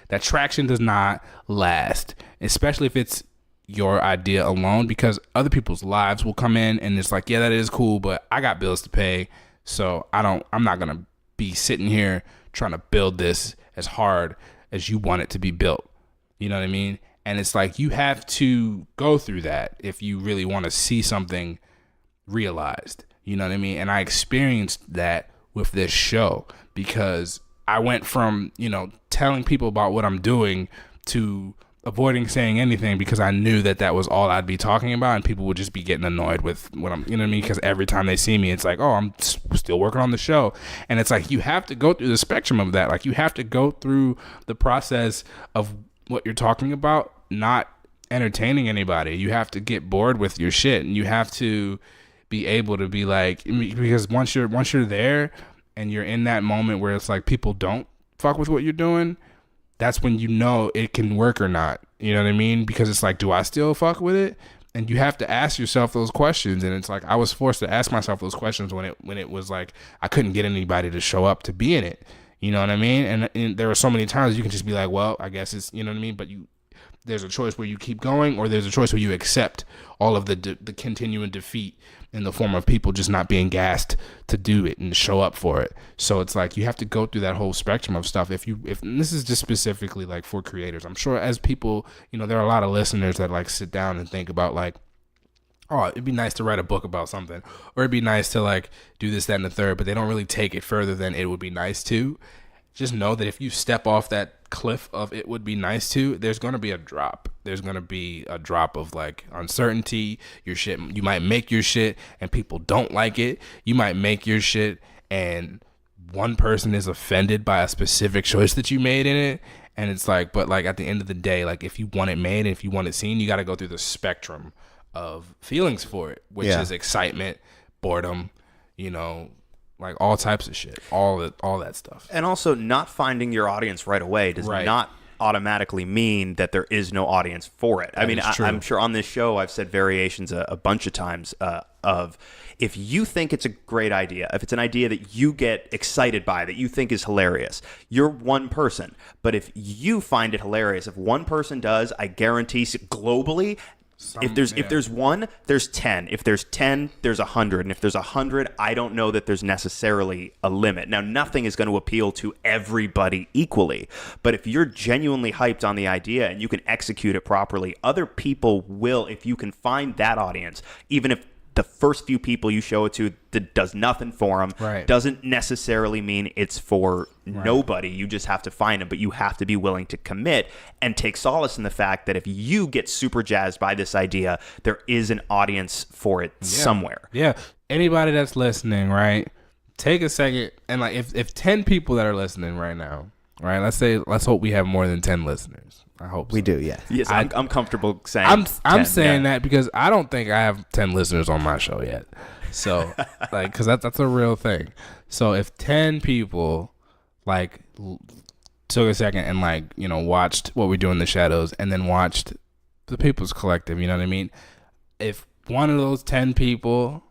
That traction does not last, especially if it's your idea alone, because other people's lives will come in and it's like, yeah, that is cool, but I got bills to pay, so I'm not gonna be sitting here trying to build this as hard as you want it to be built. You know what I mean? And it's like, you have to go through that if you really want to see something realized. You know what I mean? And I experienced that with this show, because I went from, telling people about what I'm doing to avoiding saying anything, because I knew that was all I'd be talking about, and people would just be getting annoyed with what I'm, you know what I mean? Because every time they see me, it's like, oh, I'm still working on the show. And it's like, you have to go through the spectrum of that. Like, you have to go through the process of what you're talking about, not entertaining anybody. You have to get bored with your shit, and you have to be able to be like, because once you're there and you're in that moment where it's like people don't fuck with what you're doing, that's when you know it can work or not. You know what I mean? Because it's like, do I still fuck with it? And you have to ask yourself those questions. And it's like, I was forced to ask myself those questions when it was like I couldn't get anybody to show up to be in it. You know what I mean? And there were so many times you can just be like, well, I guess it's, you know what I mean? But there's a choice where you keep going, or there's a choice where you accept all of the continuing defeat in the form of people just not being gassed to do it and show up for it. So it's like, you have to go through that whole spectrum of stuff. If and this is just specifically like for creators, I'm sure as people, there are a lot of listeners that like sit down and think about like, oh, it'd be nice to write a book about something, or it'd be nice to like do this, that, and the third, but they don't really take it further than it would be nice to. Just know that if you step off that cliff of it would be nice to, there's going to be a drop. There's going to be a drop of like uncertainty. Your shit, you might make your shit and people don't like it. You might make your shit and one person is offended by a specific choice that you made in it. And it's like, but like at the end of the day, like if you want it made and if you want it seen, you got to go through the spectrum of feelings for it, which is excitement, boredom, like all types of shit, all that stuff. And also, not finding your audience right away does not automatically mean that there is no audience for it. I mean, I'm sure on this show I've said variations a bunch of times of if you think it's a great idea, if it's an idea that you get excited by, that you think is hilarious, you're one person. But if you find it hilarious, if one person does, I guarantee globally, if there's one, there's 10. If there's 10, there's 100. And if there's 100, I don't know that there's necessarily a limit. Now, nothing is going to appeal to everybody equally. But if you're genuinely hyped on the idea and you can execute it properly, other people will, if you can find that audience, even if the first few people you show it to that does nothing for them, doesn't necessarily mean it's for nobody. You just have to find them, but you have to be willing to commit and take solace in the fact that if you get super jazzed by this idea, there is an audience for it somewhere. Yeah. Anybody that's listening, right? Take a second and like if 10 people that are listening right now, right? Let's hope we have more than 10 listeners. I hope we so. do, yeah. Yes, I'm comfortable saying. I'm saying that because I don't think I have 10 listeners on my show yet. So, like, because that's a real thing. So if 10 people like took a second and like watched What We Do in the Shadows and then watched The People's Collective, you know what I mean? If one of those 10 people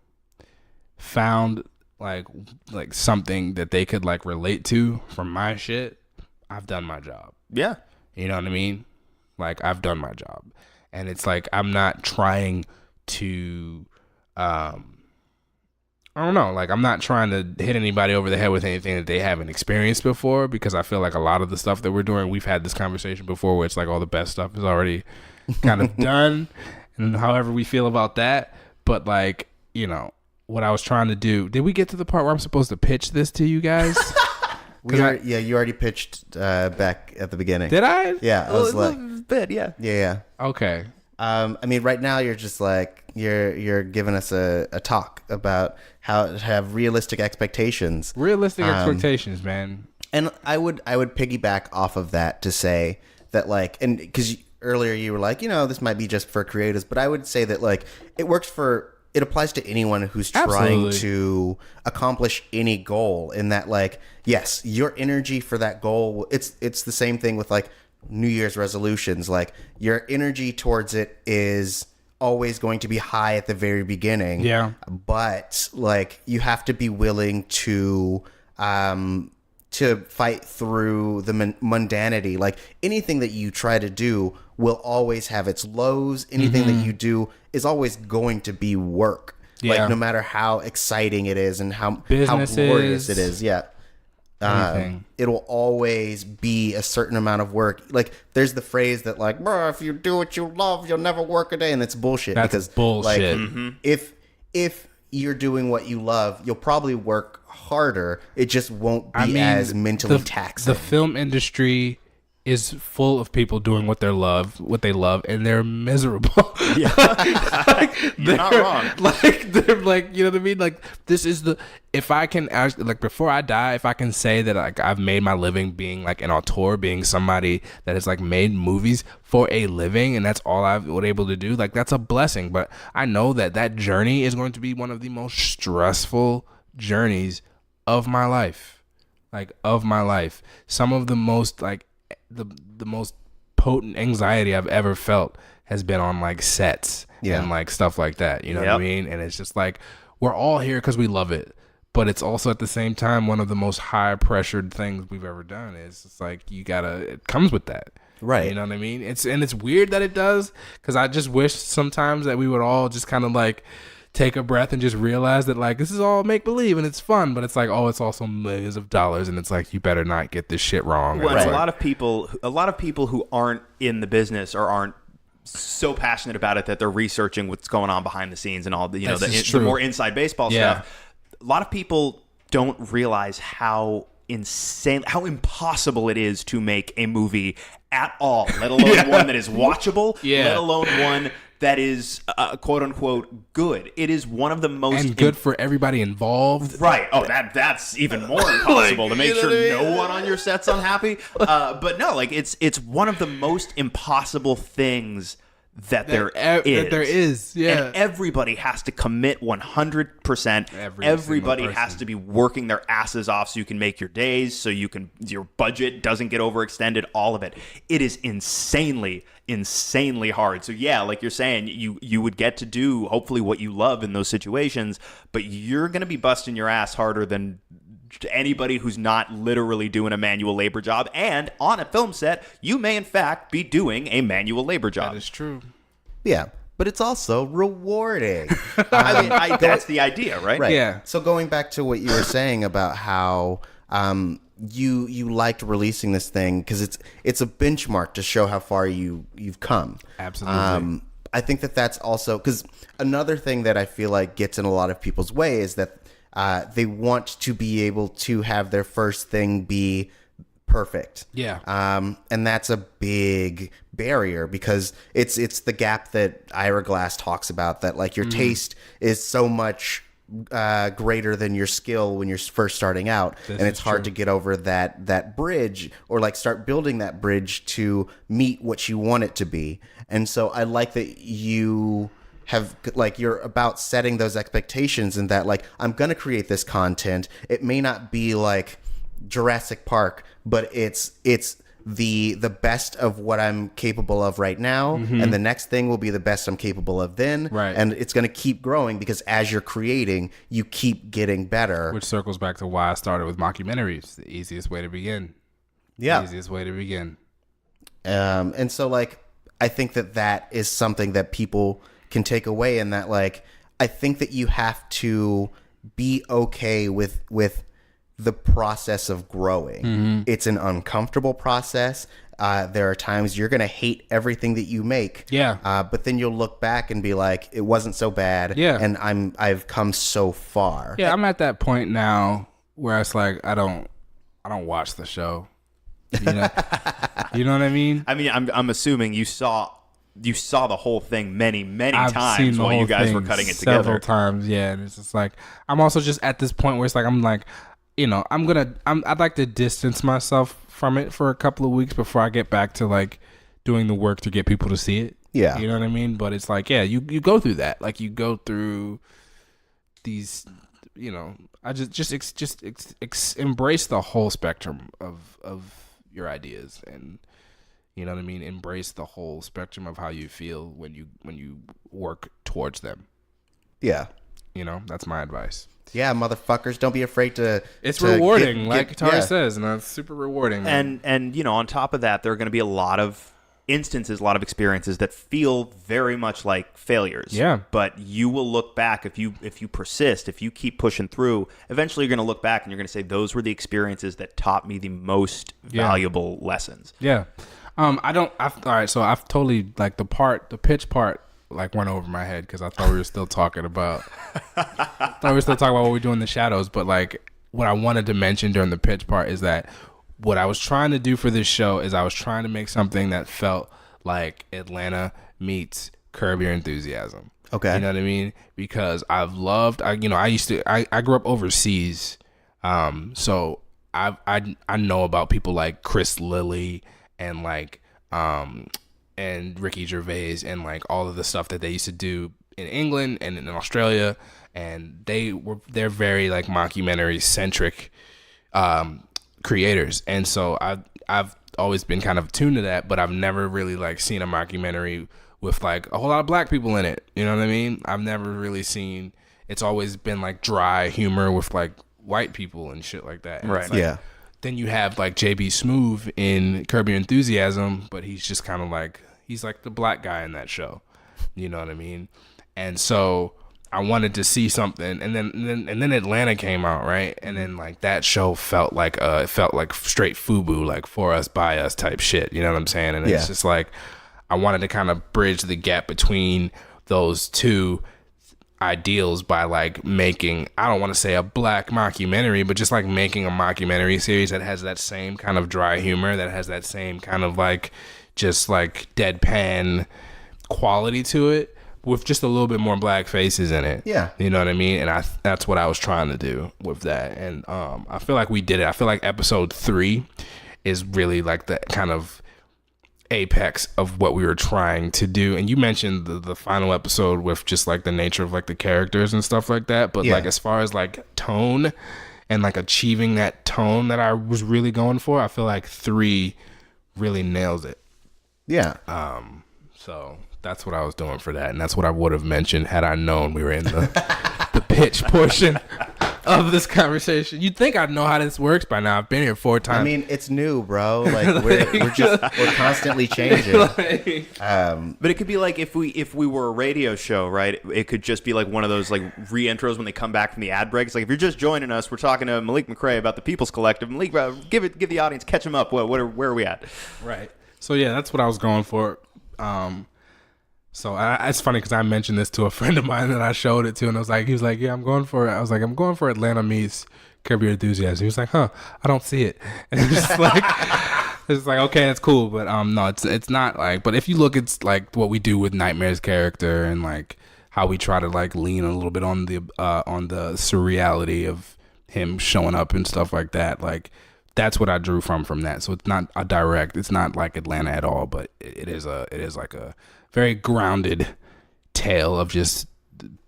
found like something that they could like relate to from my shit, I've done my job. Yeah. You know what I mean? Like, I've done my job. And it's like, I'm not trying to, I don't know, like, I'm not trying to hit anybody over the head with anything that they haven't experienced before, because I feel like a lot of the stuff that we're doing, we've had this conversation before where it's like all the best stuff is already kind of done, and however we feel about that. But, like, what I was trying to do, did we get to the part where I'm supposed to pitch this to you guys? You already pitched back at the beginning. Did I? Yeah, I was like, bit, yeah. Yeah. Okay. I mean, right now you're just like you're giving us a talk about how to have realistic expectations. Realistic expectations, man. And I would piggyback off of that to say that, like, and because earlier you were like, this might be just for creatives, but I would say that, like, it applies to anyone who's trying to accomplish any goal, in that, like, yes, your energy for that goal, it's the same thing with like New Year's resolutions. Like, your energy towards it is always going to be high at the very beginning. Yeah. But like, you have to be willing to fight through the mundanity. Like, anything that you try to do will always have its lows. Anything that you do is always going to be work. Yeah. Like, no matter how exciting it is and how glorious it is. Yeah. It'll always be a certain amount of work. Like, there's the phrase that, like, bro, if you do what you love, you'll never work a day. And it's bullshit. That's bullshit. Like, if you're doing what you love, you'll probably work harder. It just won't be as mentally taxing. The film industry is full of people doing what they love, and they're miserable. Yeah. You're not wrong. Like, they're like, you know what I mean? Like, this is if I can actually, like, before I die, if I can say that, like, I've made my living being like an auteur, being somebody that has like made movies for a living, and that's all I've been able to do, like, that's a blessing. But I know that journey is going to be one of the most stressful journeys of my life. Some of the most, like, the most potent anxiety I've ever felt has been on, like, sets and like stuff like that. You know what I mean? And it's just like, we're all here because we love it, but it's also at the same time one of the most high pressured things we've ever done. It's just like, it comes with that. Right. You know what I mean? It's weird that it does, because I just wish sometimes that we would all just kind of like take a breath and just realize that, like, this is all make believe and it's fun, but it's like, oh, it's also millions of dollars, and it's like, you better not get this shit wrong. Well, a lot of people who aren't in the business or aren't so passionate about it that they're researching what's going on behind the scenes and all the the more inside baseball stuff. A lot of people don't realize how impossible it is to make a movie at all, let alone one that is watchable, let alone one that is quote unquote good. It is one of the most and good for everybody involved. Right. Oh, that's even more impossible to make sure no one on your set's unhappy. But no, like, it's one of the most impossible things that there is. Yeah. And everybody has to commit 100%. Everybody has to be working their asses off so you can make your days, so your budget doesn't get overextended, all of it. It is insanely hard. So yeah, like you're saying, you would get to do hopefully what you love in those situations, but you're going to be busting your ass harder than anybody who's not literally doing a manual labor job. And on a film set, you may in fact be doing a manual labor job. That is true. Yeah, but it's also rewarding. I mean, that's the idea, right? Right. Yeah. So going back to what you were saying about how you liked releasing this thing because it's a benchmark to show how far you've come. Absolutely. I think that's also because another thing that I feel like gets in a lot of people's way is that they want to be able to have their first thing be perfect. Yeah. And that's a big barrier because it's the gap that Ira Glass talks about, that like your taste is so much greater than your skill when you're first starting out. And it's hard to get over that bridge or like start building that bridge to meet what you want it to be. And so I like that you have like you're about setting those expectations and that like I'm gonna create this content. It may not be like Jurassic Park, but it's the best of what I'm capable of right now, and the next thing will be the best I'm capable of then, right? And it's gonna keep growing because as you're creating, you keep getting better. Which circles back to why I started with mockumentaries. The easiest way to begin. Yeah, the easiest way to begin. And so like I think that is something that people can take away, and that like I think that you have to be okay with the process of growing. It's an uncomfortable process. There are times you're gonna hate everything that you make. Yeah. But then you'll look back and be like, it wasn't so bad. Yeah. And I've come so far. Yeah, I'm at that point now where it's like I don't watch the show. You know, you know what I mean? I mean, I'm assuming you saw the whole thing many I've times seen the while you whole guys thing were cutting it several together. times, yeah. And it's just like I'm also just at this point where it's like I'm like, you know, I'd like to distance myself from it for a couple of weeks before I get back to like doing the work to get people to see it. Yeah, you know what I mean. But it's like, yeah, you go through that. Like you go through these, you know. I just embrace the whole spectrum of your ideas, and you know what I mean. Embrace the whole spectrum of how you feel when you work towards them. Yeah, you know, that's my advice. Yeah, motherfuckers, don't be afraid to. It's rewarding, like Tari says, and it's super rewarding. Man. And you know, on top of that, there are going to be a lot of instances, a lot of experiences that feel very much like failures. Yeah. But you will look back if you persist, if you keep pushing through. Eventually, you're going to look back and you're going to say, "Those were the experiences that taught me the most valuable lessons." Yeah. All right. So I've totally like the pitch part. Like went over my head because I thought we were still talking about what we do in the shadows. But like what I wanted to mention during the pitch part is that what I was trying to do for this show is I was trying to make something that felt like Atlanta meets Curb Your Enthusiasm. Okay. You know what I mean? Because I grew up overseas. So I know about people like Chris Lilly and like, and Ricky Gervais and like all of the stuff that they used to do in England and in Australia, and they're very like mockumentary centric creators, and so I've always been kind of tuned to that, but I've never really like seen a mockumentary with like a whole lot of black people in it. You know what I mean? I've never really seen. It's always been like dry humor with like white people and shit like that. And right? Like, yeah. Then you have like JB Smoove in Curb Your Enthusiasm, but he's just kind of like he's like the black guy in that show. You know what I mean? And so I wanted to see something, and then Atlanta came out, right? And then like that show felt like straight FUBU, like for us by us type shit. You know what I'm saying? And it's just like I wanted to kind of bridge the gap between those two ideals by like making, I don't want to say a black mockumentary, but just like making a mockumentary series that has that same kind of dry humor, that has that same kind of like just like deadpan quality to it, with just a little bit more black faces in it. Yeah. You know what I mean? And that's what I was trying to do with that. And I feel like we did it. I feel like episode 3 is really like the kind of apex of what we were trying to do. And you mentioned the final episode with just like the nature of like the characters and stuff like that. But like as far as like tone and like achieving that tone that I was really going for, I feel like 3 really nails it. Yeah. So that's what I was doing for that, and that's what I would have mentioned had I known we were in the pitch portion of this conversation. You'd think I'd know how this works by now. I've been here 4 times. I mean, it's new, bro. Like we're constantly changing. But it could be like if we were a radio show, right? It could just be like one of those like re-intros when they come back from the ad breaks. Like if you're just joining us, we're talking to Malik McCrea about the People's Collective. Malik, give the audience, catch them up. Where are we at? Right. So yeah, that's what I was going for. So it's funny because I mentioned this to a friend of mine and I showed it to, and he was like, yeah, I'm going for it. I was like, I'm going for Atlanta meets Curb Your Enthusiasm. He was like, huh, I don't see it. And it's like, okay, that's cool, but no, it's not like. But if you look, it's like what we do with Nightmare's character and like how we try to like lean a little bit on the surreality of him showing up and stuff like that. Like that's what I drew from that. So it's not a direct. It's not like Atlanta at all, but it is like a very grounded tale of just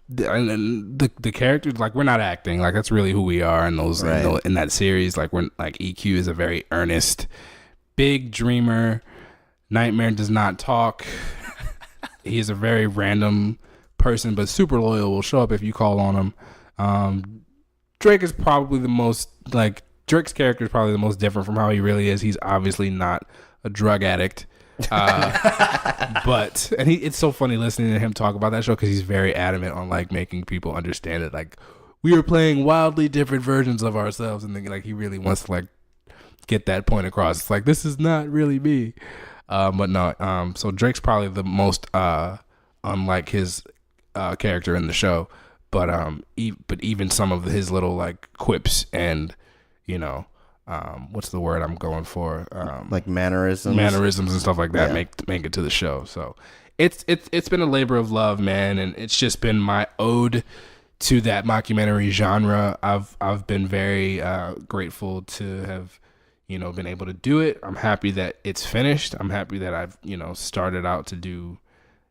the characters. Like we're not acting. Like that's really who we are in those in that series. Like we're like EQ is a very earnest, big dreamer. Nightmare does not talk. He is a very random person, but super loyal. Will show up if you call on him. Drake is probably the most like. Drake's character is probably the most different from how he really is. He's obviously not a drug addict. But it's so funny listening to him talk about that show because he's very adamant on like making people understand it. Like we are playing wildly different versions of ourselves, and then like he really wants to like get that point across. It's like this is not really me. But no. So Drake's probably the most unlike his character in the show. But even some of his little like quips and what's the word I'm going for? Like mannerisms and stuff like that make it to the show. So it's been a labor of love, man, and it's just been my ode to that mockumentary genre. I've been very grateful to have been able to do it. I'm happy that it's finished. I'm happy that I've started out to do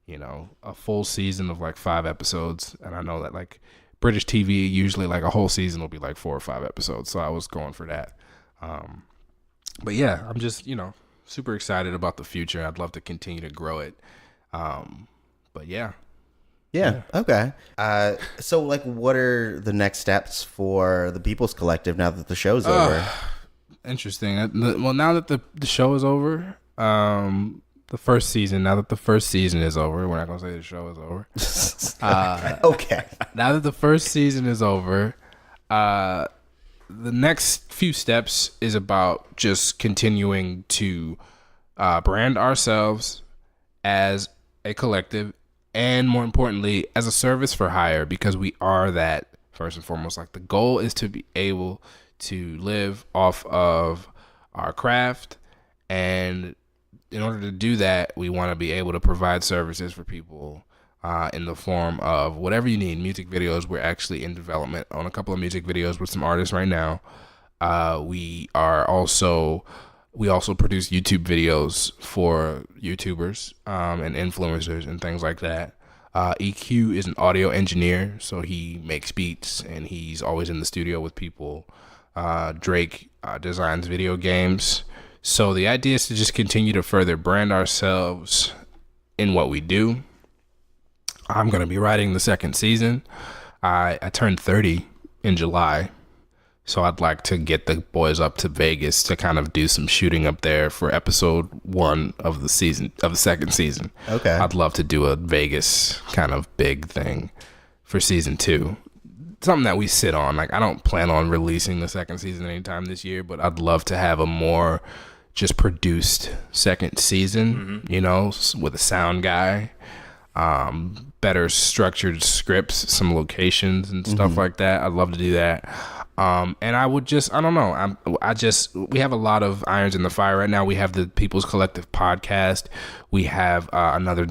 a full season of like 5 episodes, and I know that like British TV usually like a whole season will be like 4 or 5 episodes, so I was going for that. But yeah, I'm just super excited about the future. I'd love to continue to grow it. But yeah. Okay. So like, what are the next steps for the People's Collective now that the show's over? Interesting. Well, now that the show is over, the first season. Now that the first season is over, we're not gonna say the show is over. Okay. Now that the first season is over, the next few steps is about just continuing to brand ourselves as a collective, and more importantly, as a service for hire, because we are that first and foremost. Like the goal is to be able to live off of our craft, and in order to do that, we want to be able to provide services for people in the form of whatever you need. Music videos. We're actually in development on a couple of music videos with some artists right now. We also produce YouTube videos for YouTubers and influencers and things like that. EQ is an audio engineer, so he makes beats and he's always in the studio with people. Drake designs video games. So the idea is to just continue to further brand ourselves in what we do. I'm going to be writing the second season. I turned 30 in July, so I'd like to get the boys up to Vegas to kind of do some shooting up there for episode 1 of the second season. Okay. I'd love to do a Vegas kind of big thing for season 2. Something that we sit on. Like I don't plan on releasing the second season anytime this year, but I'd love to have a more just produced second season, with a sound guy, better structured scripts, some locations and stuff like that. I'd love to do that. And I would just, I don't know. We have a lot of irons in the fire right now. We have the People's Collective podcast. We have another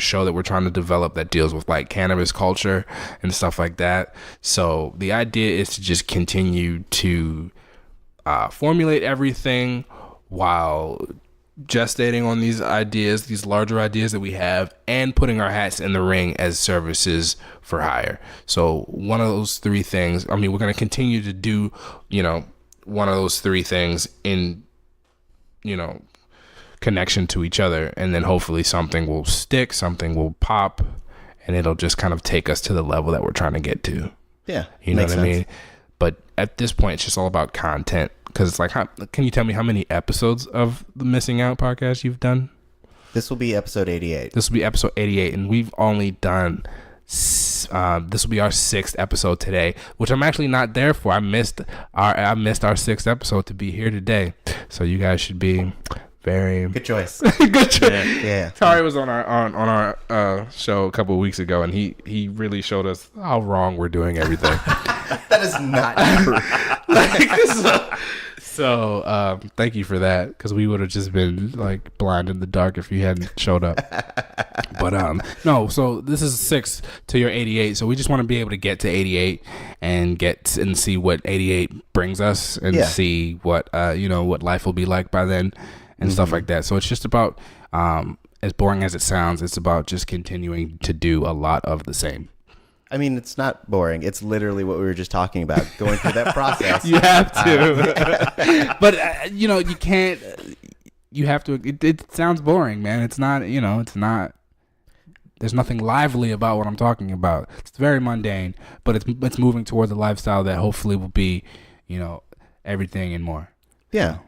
show that we're trying to develop that deals with like cannabis culture and stuff like that. So the idea is to just continue to formulate everything while gestating on these ideas, these larger ideas that we have, and putting our hats in the ring as services for hire. So one of those three things, I mean, we're going to continue to do, one of those three things in, connection to each other. And then hopefully something will stick, something will pop, and it'll just kind of take us to the level that we're trying to get to. Yeah. You know what I mean? But at this point, it's just all about content. Because it's like, can you tell me how many episodes of the Missing Out podcast you've done? This will be episode 88. This will be episode 88, and we've only done, this will be our 6th episode today, which I'm actually not there for. I missed our 6th episode to be here today. So you guys should be very... Good choice. Good choice. Yeah. Tari was on our show a couple of weeks ago, and he really showed us how wrong we're doing everything. That is not true. So thank you for that, because we would have just been like blind in the dark if you hadn't showed up. But no, so this is 6 to your 88. So we just want to be able to get to 88 and see what 88 brings us and see what what life will be like by then and stuff like that. So it's just about as boring as it sounds, it's about just continuing to do a lot of the same. I mean, it's not boring. It's literally what we were just talking about, going through that process. You have to. But, you can't. You have to. It sounds boring, man. It's not, it's not. There's nothing lively about what I'm talking about. It's very mundane, but it's moving towards a lifestyle that hopefully will be, everything and more. Yeah.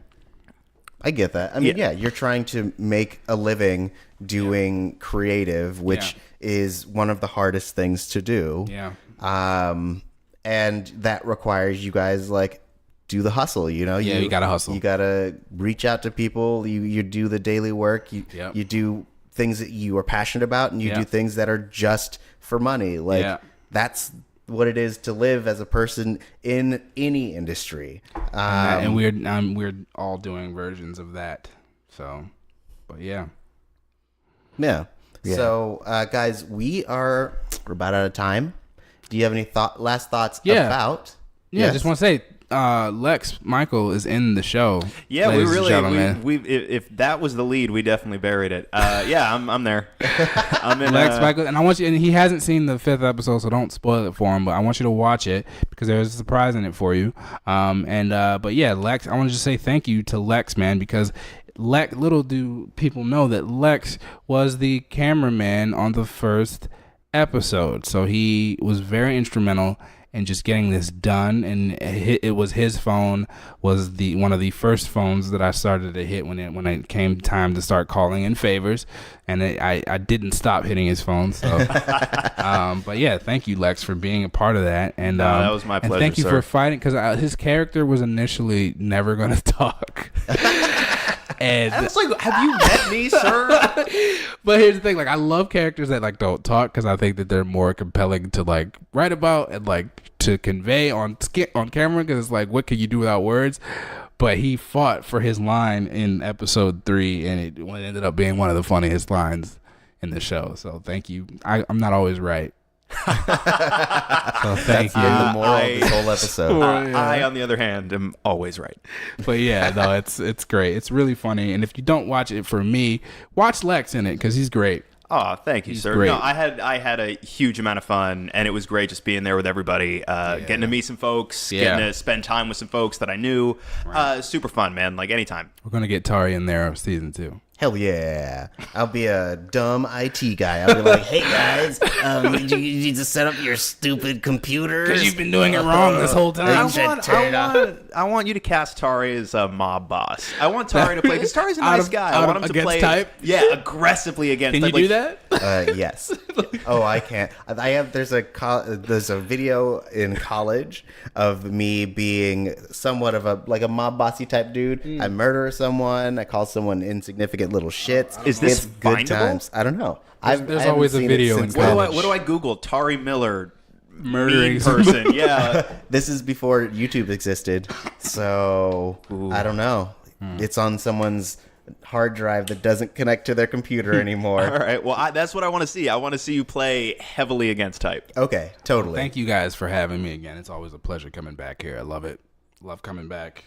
I get that. I mean, you're trying to make a living doing creative, which is one of the hardest things to do. Yeah. And that requires you guys do the hustle, you gotta hustle. You gotta reach out to people. You do the daily work. You do things that you are passionate about, and you do things that are just for money. That's what it is to live as a person in any industry. And we're all doing versions of that. So, but yeah. So, guys, we're about out of time. Do you have any last thoughts about? Yeah, I just want to say, Lex Michael is in the show. Yeah, we if that was the lead, we definitely buried it. I'm there. I'm in Lex Michael, and I want you. And he hasn't seen the 5th episode, so don't spoil it for him. But I want you to watch it because there's a surprise in it for you. But yeah, Lex, I want to just say thank you to Lex, man, because little do people know that Lex was the cameraman on the 1st episode, so he was very instrumental in just getting this done. And it was his phone was one of the first phones that I started to hit when it came time to start calling in favors, and I didn't stop hitting his phone. So, but yeah, thank you, Lex, for being a part of that. And that was my pleasure. And thank you for fighting, because his character was initially never going to talk. And I was like, have you met me, sir? But here's the thing, I love characters that don't talk, because I think that they're more compelling to write about and to convey on camera, because it's what can you do without words? But he fought for his line in episode 3, and it ended up being one of the funniest lines in the show. So thank you. I'm not always right. So thank you. The moral of this whole episode. I, on the other hand, am always right. But yeah, no, it's great. It's really funny. And if you don't watch it for me, watch Lex in it, because he's great. Oh, thank you, sir. Great. No, I had a huge amount of fun, and it was great just being there with everybody, getting to meet some folks, getting to spend time with some folks that I knew. Right. Super fun, man. Anytime. We're gonna get Tari in there season 2. Hell yeah. I'll be a dumb IT guy. I'll be like, hey guys, you need to set up your stupid computer. Because you've been doing it wrong this whole time. I want you to cast Tari as a mob boss. I want Tari to play, because Tari's a nice guy. I want him to play type? Yeah, aggressively against type. Can you do that? Yes. Oh, I can't. There's a video in college of me being somewhat of a mob bossy type dude. I murder someone. I call someone insignificant little shits. Is this good findable? times? I don't know. There's always a video in college. What do I Google? Tari Miller murdering person. Yeah. This is before YouTube existed, so I don't know. It's on someone's hard drive that doesn't connect to their computer anymore. All right. Well, that's what I want to see. I want to see you play heavily against type. Okay, totally. Thank you guys for having me again. It's always a pleasure coming back here. I love it. Love coming back.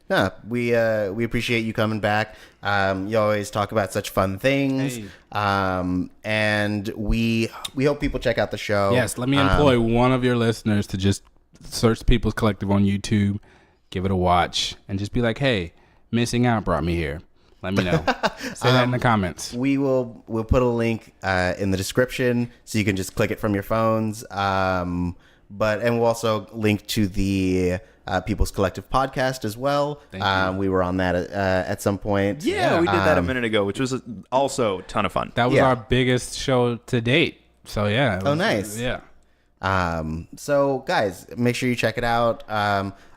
No, we appreciate you coming back. You always talk about such fun things. Hey. And we hope people check out the show. Yes, let me employ one of your listeners to just search People's Collective on YouTube, give it a watch, and just be like, hey, Missing Out brought me here. Let me know. Say that in the comments. We'll put a link in the description so you can just click it from your phones. And we'll also link to the People's Collective podcast as well. We were on that at some point. Yeah, we did that a minute ago, which was also a ton of fun. That was our biggest show to date. So yeah. Nice. Yeah. So guys, make sure you check it out.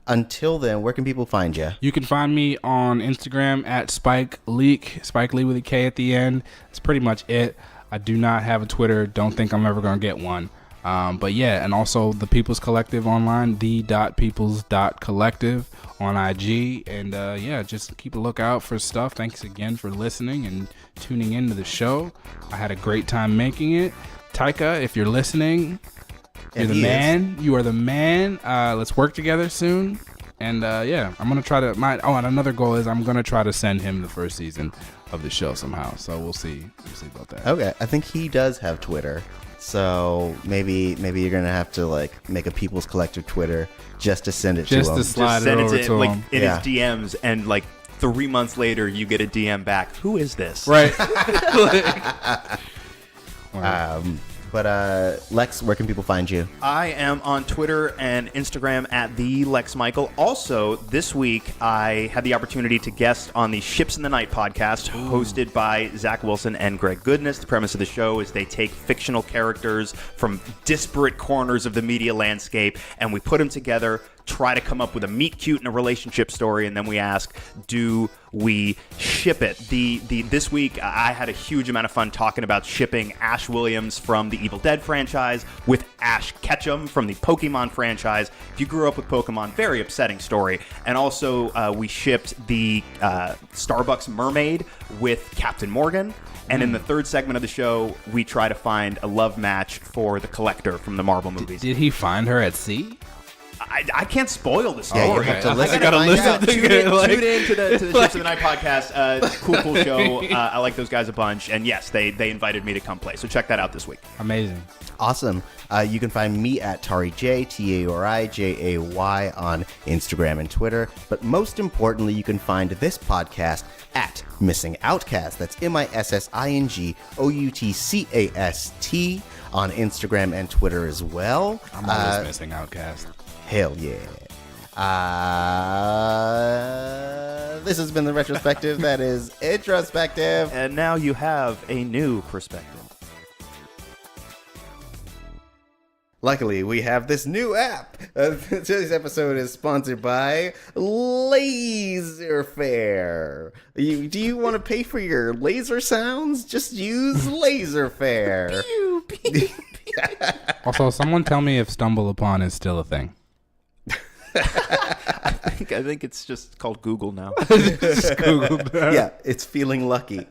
Until then, where can people find you? You can find me on Instagram at Spike Lee with a K at the end. That's pretty much it. I do not have a Twitter. Don't think I'm ever going to get one. But yeah, and also the People's Collective online, the.peoples.collective on IG. And yeah, just keep a lookout for stuff. Thanks again for listening and tuning into the show. I had a great time making it. Taika, if you're listening, you're the man. You are the man. Let's work together soon. And yeah, I'm going to try to... and another goal is I'm going to try to send him the first season of the show somehow. So we'll see. We'll see about that. Okay, I think he does have Twitter. So maybe you're gonna have to like make a People's Collective Twitter just to send it to him. Just to slide Send it over to to like him. in his DMs, and like 3 months later, you get a DM back. Who is this? Right. But Lex, where can people find you? I am on Twitter and Instagram at the Lex Michael. Also, this week I had the opportunity to guest on the Ships in the Night podcast, hosted by Zach Wilson and Greg Goodness. The premise of the show is they take fictional characters from disparate corners of the media landscape, and we put them together, try to come up with a meet cute and a relationship story, and then we ask, do we ship it? This week I had a huge amount of fun talking about shipping Ash Williams from the Evil Dead franchise with Ash Ketchum from the Pokemon franchise. If you grew up with Pokemon, very upsetting story. And also we shipped the Starbucks Mermaid with Captain Morgan. And in the third segment of the show, we try to find a love match for the Collector from the Marvel movies. Did he find her at sea? I can't spoil the story. Yeah, you have to listen. I gotta listen to it. Tune in to the Ships of the Night podcast. Cool show. I like those guys a bunch. And yes, they invited me to come play. So check that out this week. Amazing. Awesome. You can find me at TariJ, TariJay on Instagram and Twitter. But most importantly, you can find this podcast at Missing Outcast. That's MissingOutcast on Instagram and Twitter as well. I'm always missing Outcast. Hell yeah. This has been the retrospective that is introspective. And now you have a new perspective. Luckily, we have this new app. Today's episode is sponsored by Laserfare. Do you want to pay for your laser sounds? Just use Laserfare. Also, someone tell me if Stumble Upon is still a thing. I think it's just called Google now. Just Google that. Yeah, it's feeling lucky.